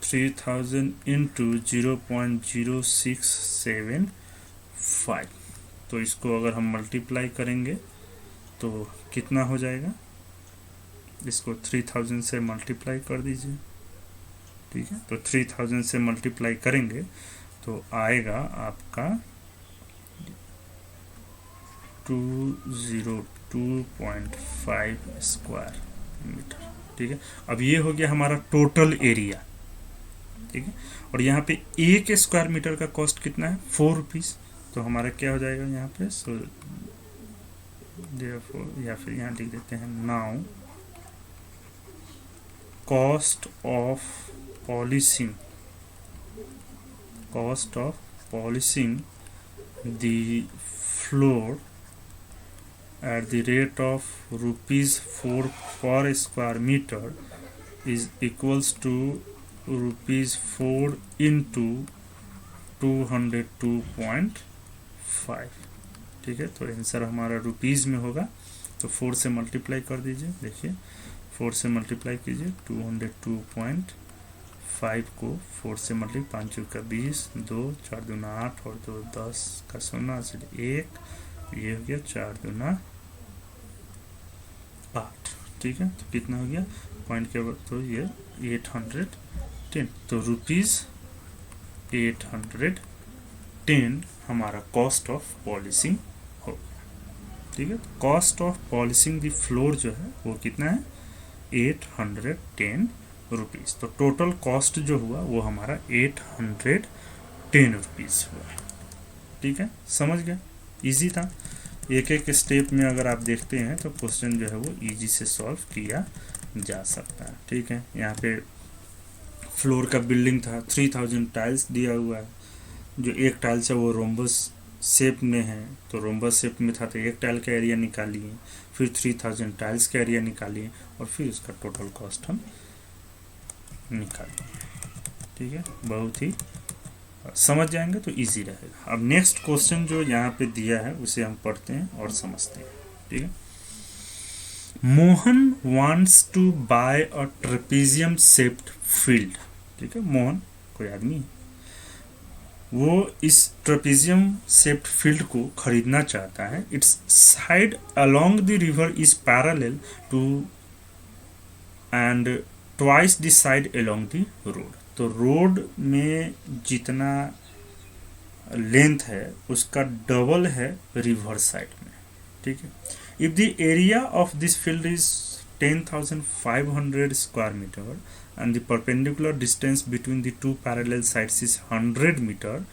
3000 into 0.0675, तो इसको अगर हम मल्टीप्लाई करेंगे तो कितना हो जाएगा, इसको 3000 से मल्टीप्लाई कर दीजिए, ठीक है। तो 3000 से मल्टीप्लाई करेंगे तो आएगा आपका 202.5 स्क्वायर मीटर, ठीक है। अब ये हो गया हमारा टोटल एरिया, ठीक है। और यहाँ पे एक स्क्वायर मीटर का कॉस्ट कितना है, 4 रुपीज़। तो हमारा क्या हो जाएगा यहाँ पे, सो या फिर यहाँ लिख देते हैं, now cost of polishing the floor at the rate of ₹4 per square meter is equals to ₹4 into 202.5, ठीक है। तो आंसर हमारा रुपीज़ में होगा, तो 4 से मल्टीप्लाई कर दीजिए, देखिए 4 से मल्टीप्लाई कीजिए 202.5 को 4 से मल्टीप्लाई, 5 का 20, 2 4 दूना 8 और 2 10 का 0 1, ये हो गया 4 दूना 8, ठीक है। तो कितना हो गया पॉइंट के बाद, तो ये 810, तो ₹810 हमारा कॉस्ट ऑफ पॉलिशिंग हो गया, ठीक है। Cost of polishing the floor जो है वो कितना है, 810 रुपीज़। तो टोटल कॉस्ट जो हुआ वो हमारा 810 रुपीज़ हुआ, ठीक है। समझ गए, इजी था। एक एक स्टेप में अगर आप देखते हैं तो क्वेश्चन जो है वो इजी से सॉल्व किया जा सकता है, ठीक है। यहाँ पे फ्लोर का बिल्डिंग था, 3000 टाइल्स दिया हुआ है, जो एक टाइल्स है वो रोम्बस शेप में है, तो रोम्बस शेप में था तो एक टाइल का एरिया निकालिए, फिर 3000 टाइल्स का एरिया निकालिए और फिर उसका टोटल कॉस्ट हम निकालिए, ठीक है। बहुत ही समझ जाएंगे तो इजी रहेगा। अब नेक्स्ट क्वेश्चन जो यहाँ पे दिया है उसे हम पढ़ते हैं और समझते हैं, ठीक है। Mohan wants to buy a trapezium shaped field, ठीक है। मोहन कोई आदमी है, वो इस ट्रेपेजियम शेप्ड फील्ड को खरीदना चाहता है। Its side along the river is parallel to and twice the side along the road. तो रोड में जितना लेंथ है उसका डबल है रिवर साइड में, ठीक है। If the area of this field is 10,500 square metre and the perpendicular distance between the two parallel sides is 100 meter,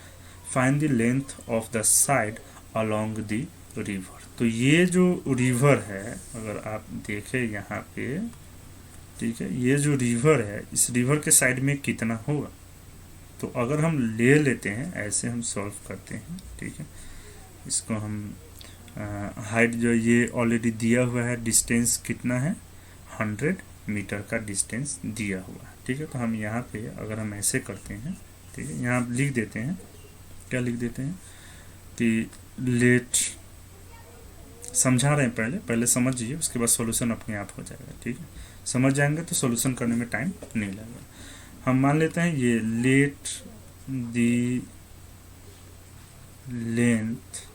find the length of the side along the river। तो ये जो river है अगर आप देखें यहाँ पे, ठीक है, ये जो रिवर है इस रिवर के साइड में कितना होगा, तो अगर हम ले लेते हैं ऐसे हम सॉल्व करते हैं, ठीक है। इसको हम हाइट जो ये ऑलरेडी दिया हुआ है, डिस्टेंस कितना है 100 मीटर का डिस्टेंस दिया हुआ है, ठीक है। तो हम यहाँ पे अगर हम ऐसे करते हैं, ठीक है, यहाँ लिख देते हैं, क्या लिख देते हैं कि लेट, समझा रहे हैं पहले समझिए, उसके बाद सॉल्यूशन अपने आप हो जाएगा, ठीक है। समझ जाएंगे तो सॉल्यूशन करने में टाइम नहीं लगेगा। हम मान लेते हैं ये let the length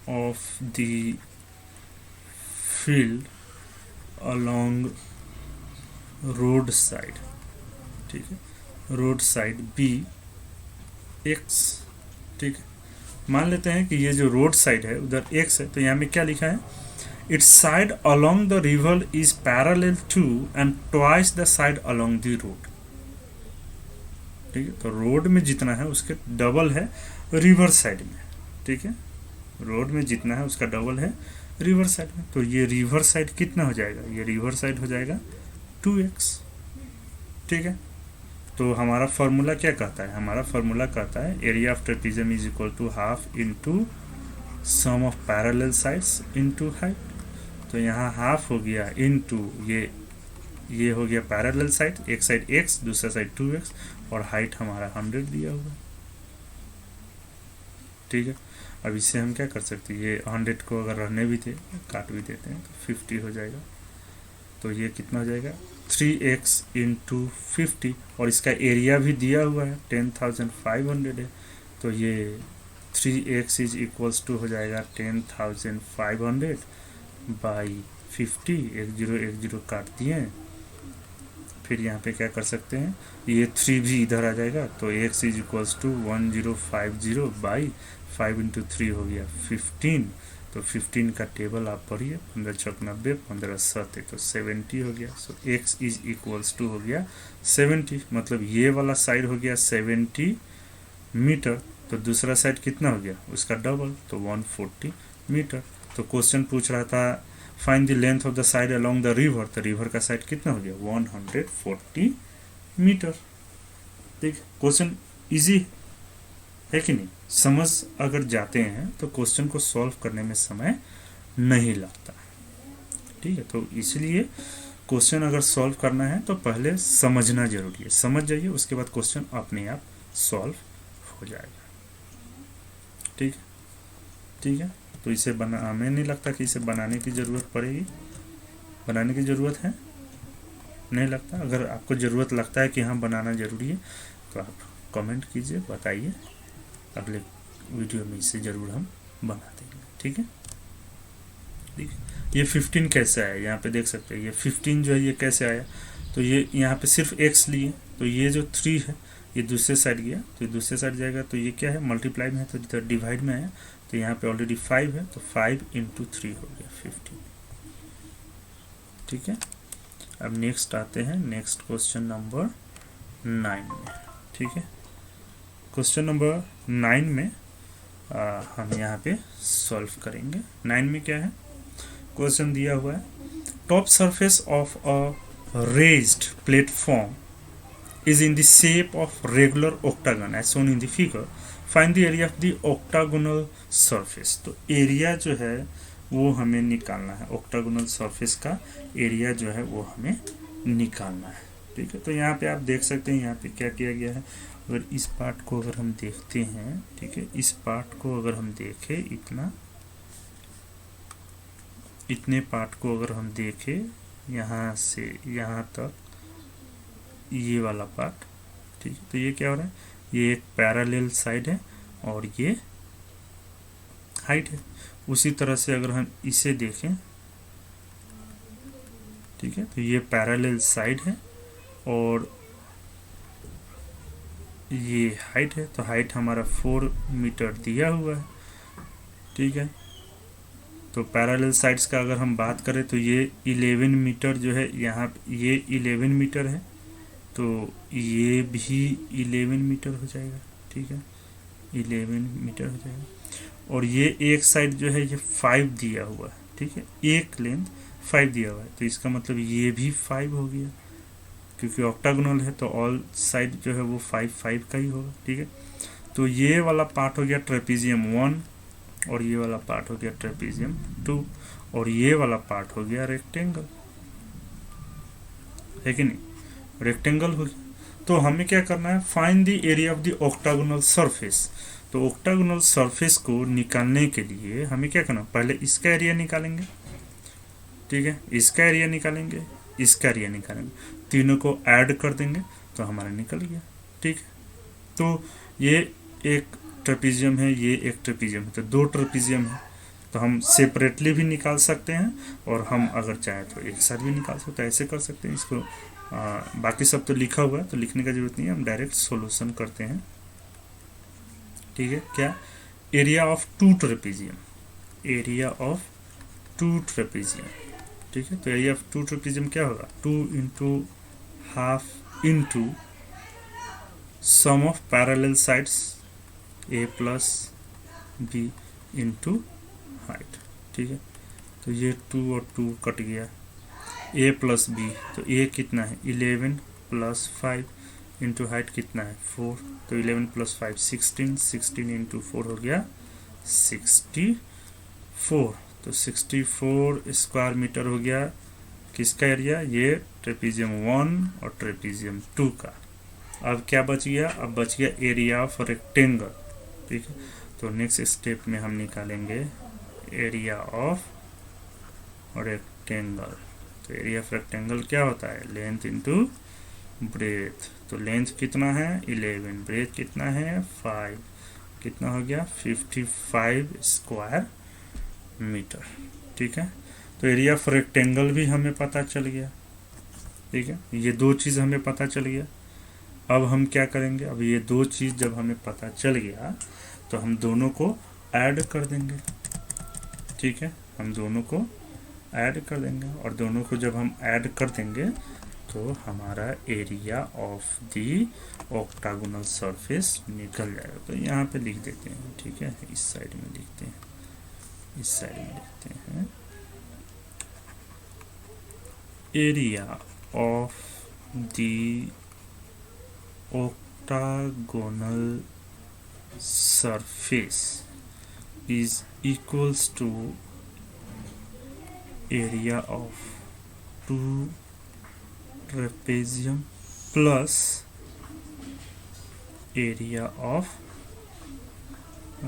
of the field along road side, ठीक है, रोड साइड बी एक्स, ठीक है। मान लेते हैं कि ये जो रोड साइड है उधर एक्स है, तो यहाँ में क्या लिखा है, its side along the river is parallel to and twice the side along the road, ठीक है। तो रोड में जितना है उसके डबल है रिवर साइड में, ठीक है। रोड में जितना है उसका डबल है रिवर साइड में, तो ये रिवर साइड कितना हो जाएगा, ये रिवर साइड हो जाएगा 2x, ठीक है। तो हमारा फार्मूला क्या कहता है, हमारा फार्मूला कहता है area of trapezium is equal to half into sum of parallel sides into height. तो यहाँ हाफ हो गया इनटू ये हो गया पैरेलल साइड, एक साइड x दूसरा साइड 2x और हाइट हमारा 100 दिया हुआ, ठीक है। अब इससे हम क्या कर सकते हैं, ये 100 को अगर रहने भी थे काट भी देते हैं तो 50 हो जाएगा, तो ये कितना हो जाएगा 3x इंटू 50, और इसका एरिया भी दिया हुआ है 10,500 है, तो ये 3x इज इक्वल्स टू हो जाएगा 10,500 बाई 50, 1010 काट दिए। फिर यहाँ पे क्या कर सकते हैं, ये 3 भी इधर आ जाएगा, तो x is equals to 1050 by 5 into 3 हो गया 15, तो 15 का टेबल आप पढ़िए, 15 चौक 90, 15 7 तो 70 हो गया। सो x इज इक्वल्स टू हो गया 70, मतलब ये वाला साइड हो गया 70 मीटर, तो दूसरा साइड कितना हो गया उसका डबल, तो 140 मीटर। तो क्वेश्चन पूछ रहा था find the length of the side along the river, तो रिवर का साइड कितना हो गया 140 मीटर। ठीक, क्वेश्चन इजी है कि नहीं, समझ अगर जाते हैं तो क्वेश्चन को सॉल्व करने में समय नहीं लगता। ठीक है, तो इसलिए क्वेश्चन अगर सॉल्व करना है तो पहले समझना जरूरी है, समझ जाइए, उसके बाद क्वेश्चन अपने आप सॉल्व हो जाएगा। ठीक है, ठीक है, तो इसे हमें नहीं लगता कि इसे बनाने की ज़रूरत पड़ेगी, बनाने की ज़रूरत है नहीं लगता। अगर आपको ज़रूरत लगता है कि हाँ बनाना ज़रूरी है तो आप कमेंट कीजिए, बताइए, अगले वीडियो में इसे ज़रूर हम बना देंगे। ठीक है, ठीक है। ये 15 कैसे आया, यहाँ पे देख सकते हैं, ये 15 जो है ये कैसे आया, तो ये यहाँ पे सिर्फ x लिए, तो ये जो 3 है ये दूसरे साइड गया, तो ये दूसरे साइड जाएगा, तो ये क्या है मल्टीप्लाई में है, तो इधर डिवाइड में है, तो यहाँ पे ऑलरेडी 5 है, तो 5 इंटू 3 हो गया 15। ठीक है, अब नेक्स्ट आते हैं, नेक्स्ट क्वेश्चन नंबर 9 में। ठीक है, क्वेश्चन नंबर 9 में हम यहाँ पे सॉल्व करेंगे। 9 में क्या है, क्वेश्चन दिया हुआ है top surface of a raised platform is in the shape of regular octagon as shown in the figure, find the area of the octagonal surface। तो एरिया जो है वो हमें निकालना है, octagonal surface का एरिया जो है वो हमें निकालना है। ठीक है, तो यहाँ पे आप देख सकते हैं यहाँ पे क्या किया गया है, अगर इस पार्ट को अगर हम देखते हैं, ठीक है, इस पार्ट को अगर हम देखें, इतने पार्ट को अगर हम देखें, यहाँ से यहाँ तक ये वाला पार्ट, ठीक है, तो ये क्या हो रहा है, ये एक पैरेलल साइड है और ये हाइट है। उसी तरह से अगर हम इसे देखें, ठीक है, तो ये पैरेलल साइड है और ये हाइट है, तो हाइट हमारा 4 मीटर दिया हुआ है। ठीक है, तो पैरेलल साइड्स का अगर हम बात करें तो ये 11 मीटर जो है, यहाँ ये 11 मीटर है, तो ये भी 11 मीटर हो जाएगा। ठीक है, 11 मीटर हो जाएगा, और ये एक साइड जो है ये 5 दिया हुआ है। ठीक है, एक लेंथ 5 दिया हुआ है, तो इसका मतलब ये भी 5 हो गया, क्योंकि ऑक्टागोनल है तो ऑल साइड जो है वो 5 का ही होगा। ठीक है, तो ये वाला पार्ट हो गया ट्रेपीजियम 1 और ये वाला पार्ट हो गया ट्रेपीजियम 2 और ये वाला पार्ट हो गया रेक्टेंगल, है कि नहीं, रेक्टेंगल हो गया। तो हमें क्या करना है, find the area of the octagonal surface. तो ऑक्टागोनल सरफेस को निकालने के लिए हमें क्या करना, पहले इसका एरिया निकालेंगे। ठीक है, इसका एरिया निकालेंगे, इसका एरिया निकालेंगे, तीनों को ऐड कर देंगे तो हमारा निकल गया। ठीक है, तो ये एक ट्रेपीजियम है, ये एक ट्रेपीजियम है, तो 2 ट्रेपीजियम है, तो हम सेपरेटली भी निकाल सकते हैं और हम अगर चाहें तो एक साथ भी निकाल सकते हैं, ऐसे कर सकते हैं इसको। बाकी सब तो लिखा हुआ है तो लिखने का जरूरत नहीं है, हम डायरेक्ट सॉल्यूशन करते हैं। ठीक है, क्या area of 2 trapezium, area of 2 trapezium. ठीक है, तो एरिया ऑफ 2 ट्रेपीजियम क्या होगा, 2 into half into sum of parallel sides A plus B into height. ठीक है, तो ये 2 और 2 कट गया, a प्लस बी, तो a कितना है 11 प्लस 5 इंटू हाइट कितना है 4, तो 11 प्लस 5 16, 16 इंटू 4 हो गया 64, तो 64 स्क्वायर मीटर हो गया किसका एरिया, ये ट्रेपीजियम 1 और ट्रेपीजियम 2 का। अब क्या बच गया, अब बच गया एरिया ऑफ रेक्टेंगल। ठीक है, तो नेक्स्ट स्टेप में हम निकालेंगे एरिया ऑफ रेक्टेंगल। तो एरिया ऑफ रेक्टेंगल क्या होता है, लेंथ इंटू ब्रेथ। तो लेंथ कितना है 11, ब्रेथ कितना है 5, कितना हो गया 55 स्क्वायर मीटर। ठीक है, तो एरिया ऑफ रेक्टेंगल भी हमें पता चल गया। ठीक है, ये दो चीज़ हमें पता चल गया। अब हम क्या करेंगे, अब ये दो चीज़ जब हमें पता चल गया तो हम दोनों को ऐड कर देंगे। ठीक है, हम दोनों को ऐड कर देंगे, और दोनों को जब हम ऐड कर देंगे तो हमारा area of the octagonal surface निकल जाएगा। तो यहाँ पे लिख देते हैं। ठीक है, इस साइड में लिखते हैं, इस साइड में लिखते हैं area of the octagonal surface is equals to area of two trapezium plus area of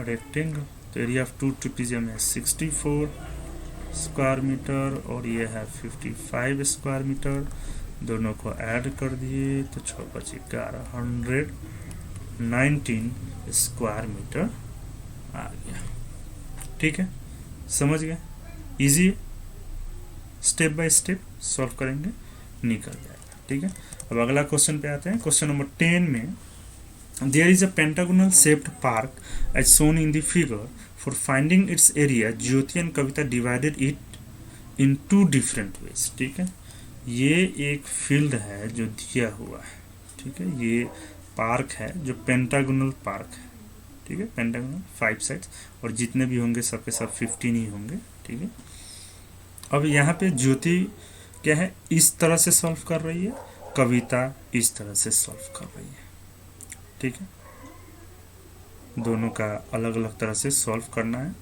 rectangle। तो एरिया ऑफ टू ट्रेपेजियम है 64 स्क्वायर मीटर और ये है 55 स्क्वायर मीटर। दोनों को ऐड कर दिए तो 6 बचे 1119 स्क्वायर मीटर आ गया। ठीक है, समझ गए, इजी है, स्टेप बाय स्टेप सॉल्व करेंगे निकल जाएगा। ठीक है, अब अगला क्वेश्चन पे आते हैं। क्वेश्चन नंबर 10 में there is a pentagonal shaped park as shown in the figure, for finding its area Jyoti and Kavita divided it in two different ways. ठीक है, ये एक फील्ड है जो दिया हुआ है। ठीक है, ये पार्क है जो पेंटागोनल पार्क है। ठीक है, पेंटागोनल 5 साइड्स, और जितने भी होंगे सबके सब 15 ही होंगे। ठीक है, अब यहाँ पे ज्योति क्या है, इस तरह से सॉल्व कर रही है, कविता इस तरह से सॉल्व कर रही है। ठीक है, दोनों का अलग अलग तरह से सॉल्व करना है।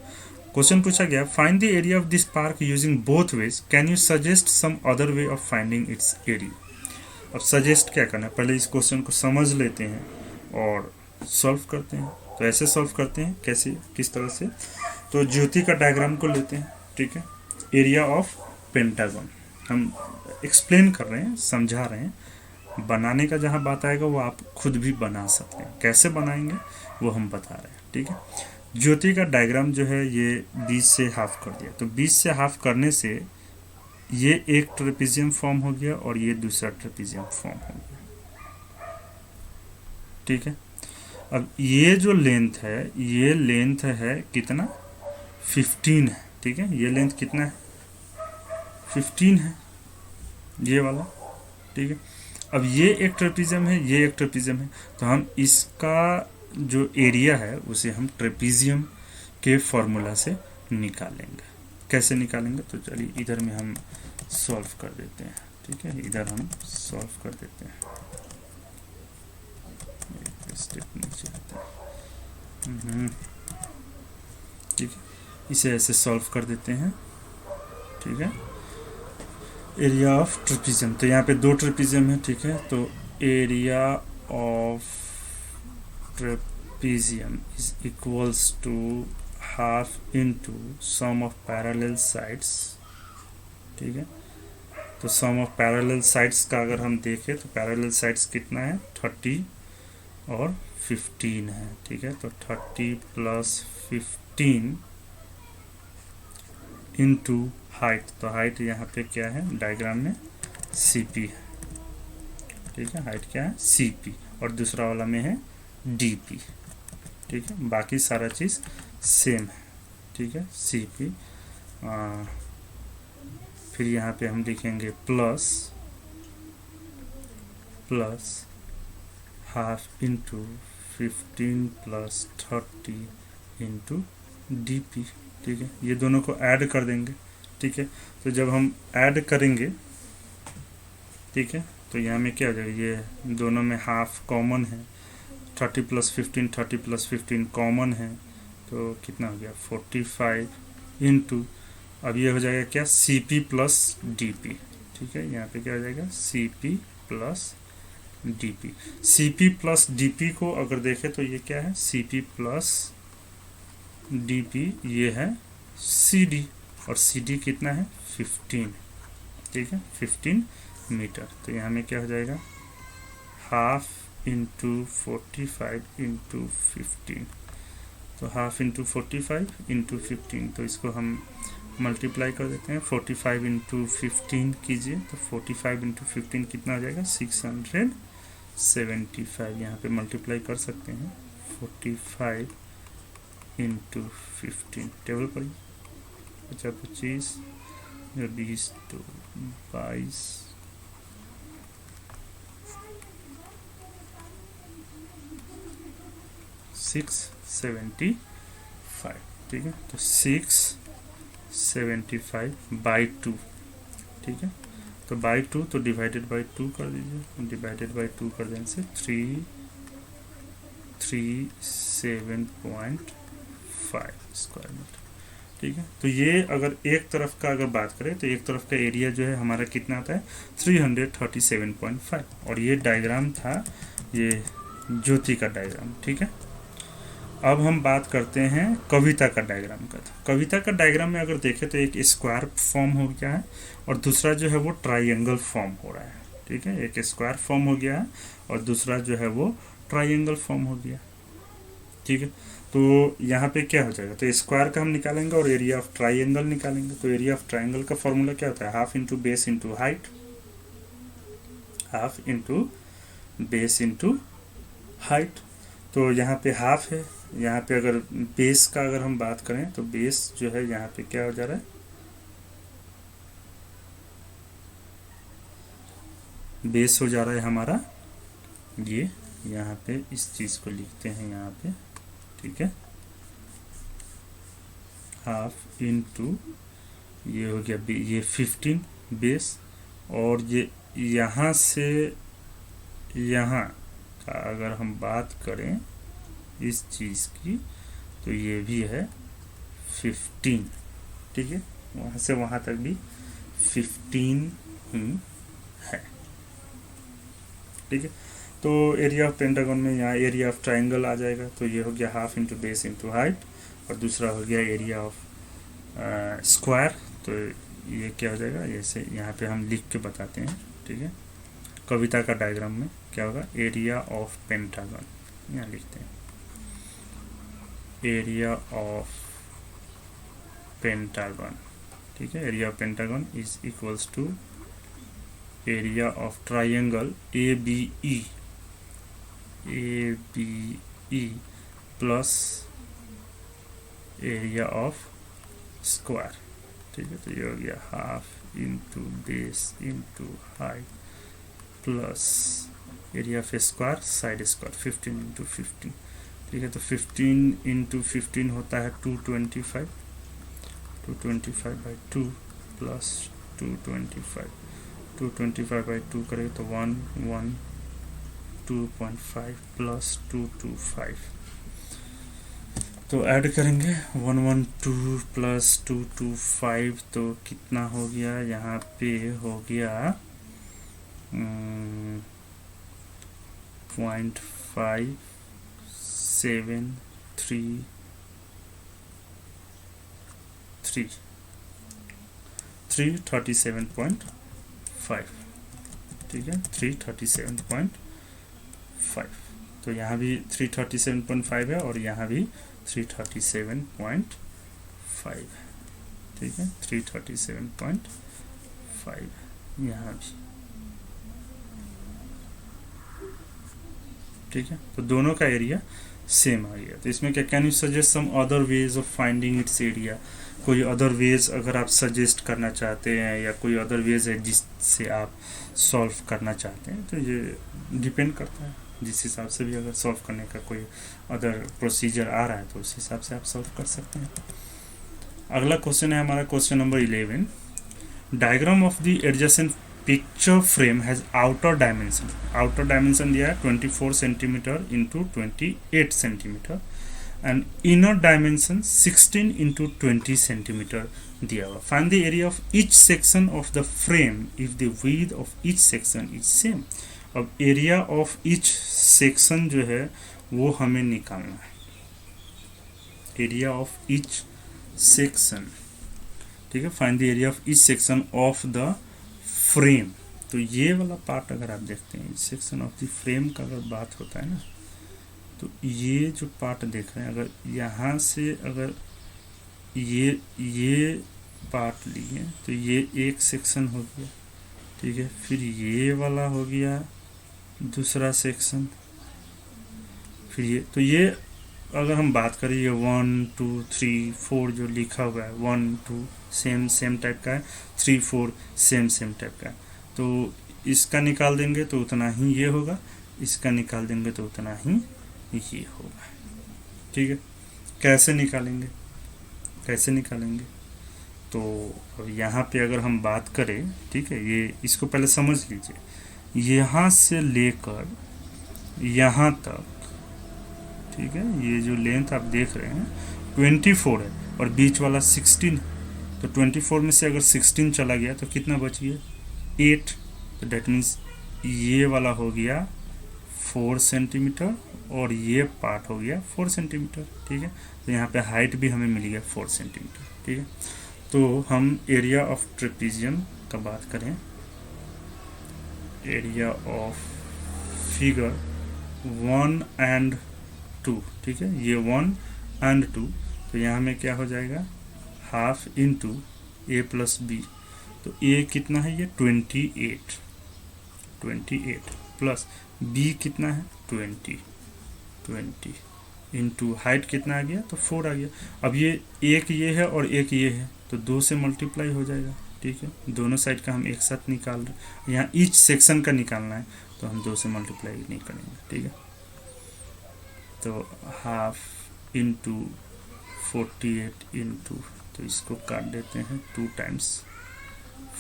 क्वेश्चन पूछा गया, find the area of this park using both ways, can you suggest some other way of finding its area. अब सजेस्ट क्या करना है, पहले इस क्वेश्चन को समझ लेते हैं और सॉल्व करते हैं। तो ऐसे सॉल्व करते हैं, कैसे, किस तरह से, तो ज्योति का डायग्राम को लेते हैं। ठीक है, एरिया ऑफ पेंटागन हम एक्सप्लेन कर रहे हैं, समझा रहे हैं, बनाने का जहाँ बात आएगा वो आप खुद भी बना सकते हैं, कैसे बनाएंगे वो हम बता रहे हैं। ठीक है, ज्योति का डायग्राम जो है ये 20 से हाफ कर दिया, तो 20 से हाफ करने से ये एक ट्रेपेजियम फॉर्म हो गया और ये दूसरा ट्रेपेजियम फॉर्म हो गया। ठीक है, अब ये जो लेंथ है, ये लेंथ है कितना 15 है। ठीक है, ये लेंथ कितना है 15 है, ये वाला। ठीक है, अब ये एक ट्रेपेजियम है, ये एक ट्रेपेजियम है, तो हम इसका जो एरिया है उसे हम ट्रेपेजियम के फॉर्मूला से निकालेंगे। कैसे निकालेंगे, तो चलिए इधर में हम सॉल्व कर देते हैं। ठीक है, इधर हम सॉल्व कर देते हैं, स्टेप नीचे आते हैं। ठीक है, इसे ऐसे सॉल्व कर देते हैं। ठीक है, एरिया ऑफ ट्रेपेजियम, तो यहाँ पे दो ट्रेपेजियम है। ठीक है, तो area of trapezium is equals to half into sum of parallel sides. ठीक है, तो सम ऑफ पैरेलल साइड्स का अगर हम देखें तो पैरेलल साइड्स कितना है 30 और 15 है। ठीक है, तो 30 + 15 इनटू हाइट, तो हाइट यहाँ पे क्या है डायग्राम में CP है। ठीक है, हाइट क्या है CP, और दूसरा वाला में है DP। ठीक है, बाकी सारा चीज़ सेम है। ठीक है, CP, फिर यहाँ पे हम लिखेंगे plus half into 15 + 30 into DP। ठीक है, ये दोनों को ऐड कर देंगे। ठीक है, तो जब हम ऐड करेंगे, ठीक है, तो यहाँ में क्या हो जाएगा, ये दोनों में हाफ कॉमन है, 30 + 15 30 + 15 कॉमन है, तो कितना हो गया 45 इंटू, अब ये हो जाएगा क्या CP + DP। ठीक है, यहाँ पे क्या हो जाएगा CP + DP। CP + DP को अगर देखें तो ये क्या है CP + DP, ये है CD, और CD कितना है 15। ठीक है, 15 मीटर। तो यहाँ में क्या हो जाएगा, हाफ इंटू 45 इंटू 15, तो हाफ इंटू 45 इंटू 15, तो इसको हम मल्टीप्लाई कर देते हैं। 45 इंटू 15 कीजिए, तो 45 इंटू 15 कितना हो जाएगा, 675। यहाँ पे मल्टीप्लाई कर सकते हैं, 45 इंटू 15, टेबल पर 25 20 तो 22 675, ठीक है। तो 675 बाई 2, ठीक है। तो बाई 2 तो डिवाइडेड बाई 2 कर दीजिए, डिवाइडेड बाई 2 कर देने से 337.5 स्क्वायर मीटर, ठीक है। तो ये अगर एक तरफ का अगर बात करें तो एक तरफ का एरिया जो है हमारा कितना आता है, 337.5। और ये डायग्राम था, ये ज्योति का डायग्राम, ठीक है। अब हम बात करते हैं कविता का डायग्राम का। कविता का डायग्राम में अगर देखें तो एक स्क्वायर फॉर्म हो गया है और दूसरा जो है वो ट्राइंगल फॉर्म हो रहा है, ठीक है। एक स्क्वायर फॉर्म हो गया है और दूसरा जो है वो ट्राइंगल फॉर्म हो गया, ठीक है। तो यहाँ पे क्या हो जाएगा, तो स्क्वायर का हम निकालेंगे और एरिया ऑफ ट्राइंगल निकालेंगे। तो एरिया ऑफ ट्राइंगल का फॉर्मूला क्या होता है, half into base into height, half into base into height. तो यहाँ पे हाफ है, यहाँ पे अगर बेस का अगर हम बात करें तो बेस जो है यहाँ पे क्या हो जा रहा है, बेस हो जा रहा है हमारा ये, यहाँ पे इस चीज़ को लिखते हैं यहाँ पे, ठीक है। हाफ इंटू ये हो गया ये 15 बेस, और ये यहाँ से यहाँ का अगर हम बात करें इस चीज़ की तो ये भी है 15, ठीक है। वहाँ से वहाँ तक भी 15 ही है, ठीक है। तो एरिया ऑफ पेंटागन में यहाँ एरिया ऑफ ट्राइंगल आ जाएगा। तो ये हो गया half into base into height, और दूसरा हो गया एरिया ऑफ स्क्वायर। तो ये क्या हो जाएगा, जैसे यहाँ पे हम लिख के बताते हैं, ठीक है। कविता का डायग्राम में क्या होगा, एरिया ऑफ पेंटागन, यहाँ लिखते हैं एरिया ऑफ पेंटागन, ठीक है। Area of pentagon is equals to area of triangle ABE plus area of square, ठीक है। तो ये हो गया half into base into height plus area of square side square 15 into 15, ठीक है। तो 15 इंटू 15 होता है 225, 225 बाई 2 प्लस 225 बाई 2 करें तो 112.5 प्लस 225, तो ऐड करेंगे 112 प्लस 225, तो कितना हो गया, यहाँ पे हो गया 0.573 337.5, ठीक है, 337.5। तो यहाँ भी 337.5 है और यहाँ भी 337.5, ठीक है, 337.5 यहाँ भी, ठीक है। तो दोनों का एरिया सेम आ गया। तो इसमें क्या, can you suggest some other ways of finding its area, कोई अदर वेज अगर आप सजेस्ट करना चाहते हैं या कोई अदर वेज है जिससे आप सॉल्व करना चाहते हैं, तो ये डिपेंड करता है। जिस हिसाब से भी अगर सॉल्व करने का कोई अदर प्रोसीजर आ रहा है तो उस हिसाब से आप सॉल्व कर सकते हैं। अगला क्वेश्चन है हमारा question number 11, diagram of the adjacent picture frame has outer dimension दिया है 24 centimetre into 28 centimetre and inner dimension 16 into 20 centimetre दिया हुआ। Find the area of each section of the frame if the width of each section is same. अब area of each section जो है वो हमें निकालना है, एरिया ऑफ ईच सेक्शन, ठीक है। Find the area of each section of the frame. तो ये वाला पार्ट अगर आप देखते हैं, सेक्शन ऑफ द फ्रेम का अगर बात होता है ना, तो ये जो पार्ट देख रहे हैं, अगर यहाँ से अगर ये पार्ट लिए तो ये एक सेक्शन हो गया, ठीक है। फिर ये वाला हो गया दूसरा सेक्शन, फिर ये, तो ये अगर हम बात करें, ये 1 2 3 4 जो लिखा हुआ है, 1 2 सेम टाइप का है, 3 4 सेम टाइप का है। तो इसका निकाल देंगे तो उतना ही ये होगा, इसका निकाल देंगे तो उतना ही ये होगा, ठीक है। कैसे निकालेंगे, तो अब यहाँ पे अगर हम बात करें, ठीक है, ये इसको पहले समझ लीजिए, यहाँ से लेकर यहाँ तक, ठीक है, ये जो लेंथ आप देख रहे हैं 24 है और बीच वाला 16, तो 24 में से अगर 16 चला गया तो कितना बच गया, 8। तो डेट मीन्स ये वाला हो गया 4 सेंटीमीटर और ये पार्ट हो गया 4 सेंटीमीटर, ठीक है। तो यहाँ पे हाइट भी हमें मिल गया 4 सेंटीमीटर, ठीक है। तो हम एरिया ऑफ ट्रेपीजियम का बात करें, एरिया ऑफ फिगर 1 and 2, ठीक है, ये 1 and 2, तो यहाँ में क्या हो जाएगा, half into A plus B. तो ए कितना है, ये 28 प्लस बी कितना है 20 इंटू हाइट कितना आ गया, तो 4 आ गया। अब ये एक ये है और एक ये है, तो 2 से मल्टीप्लाई हो जाएगा, ठीक है। दोनों साइड का हम एक साथ निकाल रहे हैं, यहाँ ईच सेक्शन का निकालना है तो हम 2 से मल्टीप्लाई नहीं करेंगे, ठीक है। तो हाफ इंटू 48 इंटू, तो इसको काट देते हैं 2 टाइम्स,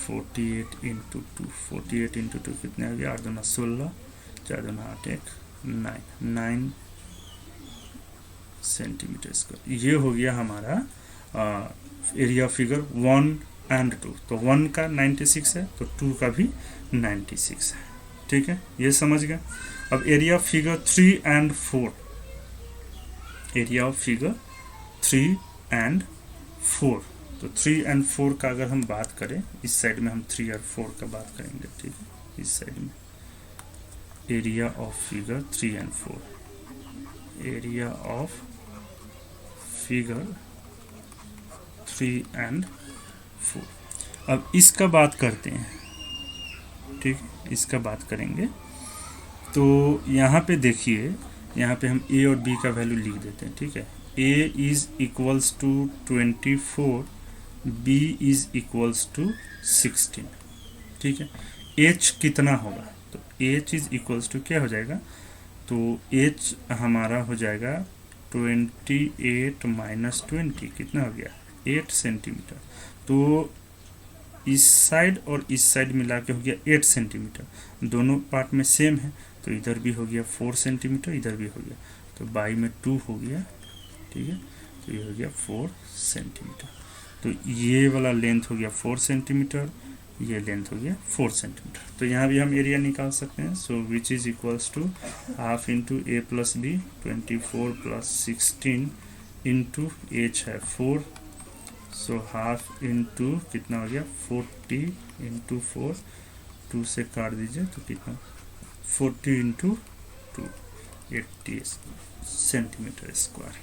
48 इंटू 2, 48 इंटू 2 कितने आ गया, 8 दूना 16, 4 दूना 8 1 9 सेंटीमीटर स्क्वायर। ये हो गया हमारा एरिया फिगर 1 and 2। तो 1 का 96 है तो 2 का भी 96 है, ठीक है, ये समझ गए। अब area figure 3 and 4, area of figure 3 and 4, तो 3 and 4 का अगर हम बात करें, इस साइड में हम 3 और 4 का बात करेंगे, ठीक है, इस साइड में area of figure 3 and 4, area of figure 3 and 4। अब इसका बात करते हैं, ठीक, इसका बात करेंगे। तो यहाँ पे देखिए, यहाँ पे हम ए और बी का वैल्यू लिख देते हैं, ठीक है। A is equals to 24, B is equals to 16, ठीक है। एच कितना होगा, तो एच इज इक्वल्स टू क्या हो जाएगा, तो एच हमारा हो जाएगा 28 माइनस 20, कितना हो गया 8 सेंटीमीटर। तो इस साइड और इस साइड मिला के हो गया 8 सेंटीमीटर, दोनों पार्ट में सेम है, तो इधर भी हो गया 4 सेंटीमीटर, इधर भी हो गया, तो बाई में 2 हो गया, ठीक है। तो ये हो गया 4 सेंटीमीटर। तो ये वाला लेंथ हो गया 4 सेंटीमीटर, ये लेंथ हो गया 4 सेंटीमीटर। तो यहाँ भी हम एरिया निकाल सकते हैं। So which is equals to half into A plus B, 24 plus 16 into H है 4, सो हाफ इंटू कितना हो गया 40 इंटू 4, 2 से काट दीजिए तो कितना 40 इंटू 2, 80 सेंटीमीटर स्क्वायर,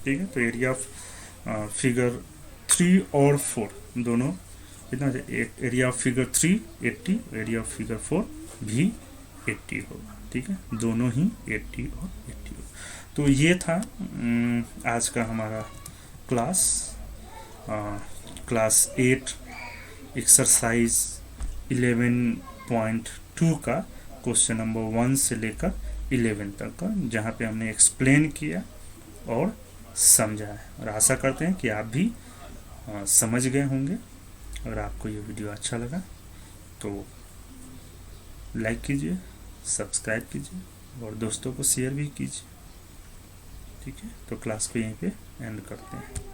ठीक है। तो एरिया ऑफ फिगर 3 और 4 दोनों कितना, area of figure 3 80, area of figure 4 भी 80 होगा, ठीक है, दोनों ही 80 और 80 होगा। तो ये था आज का हमारा क्लास 8 एक्सरसाइज 11.2 का क्वेश्चन नंबर 1 से लेकर 11 तक का, जहाँ पे हमने एक्सप्लेन किया और समझा है, और आशा करते हैं कि आप भी समझ गए होंगे। अगर आपको ये वीडियो अच्छा लगा तो लाइक कीजिए, सब्सक्राइब कीजिए और दोस्तों को शेयर भी कीजिए, ठीक है। तो क्लास को यहीं पे एंड करते हैं।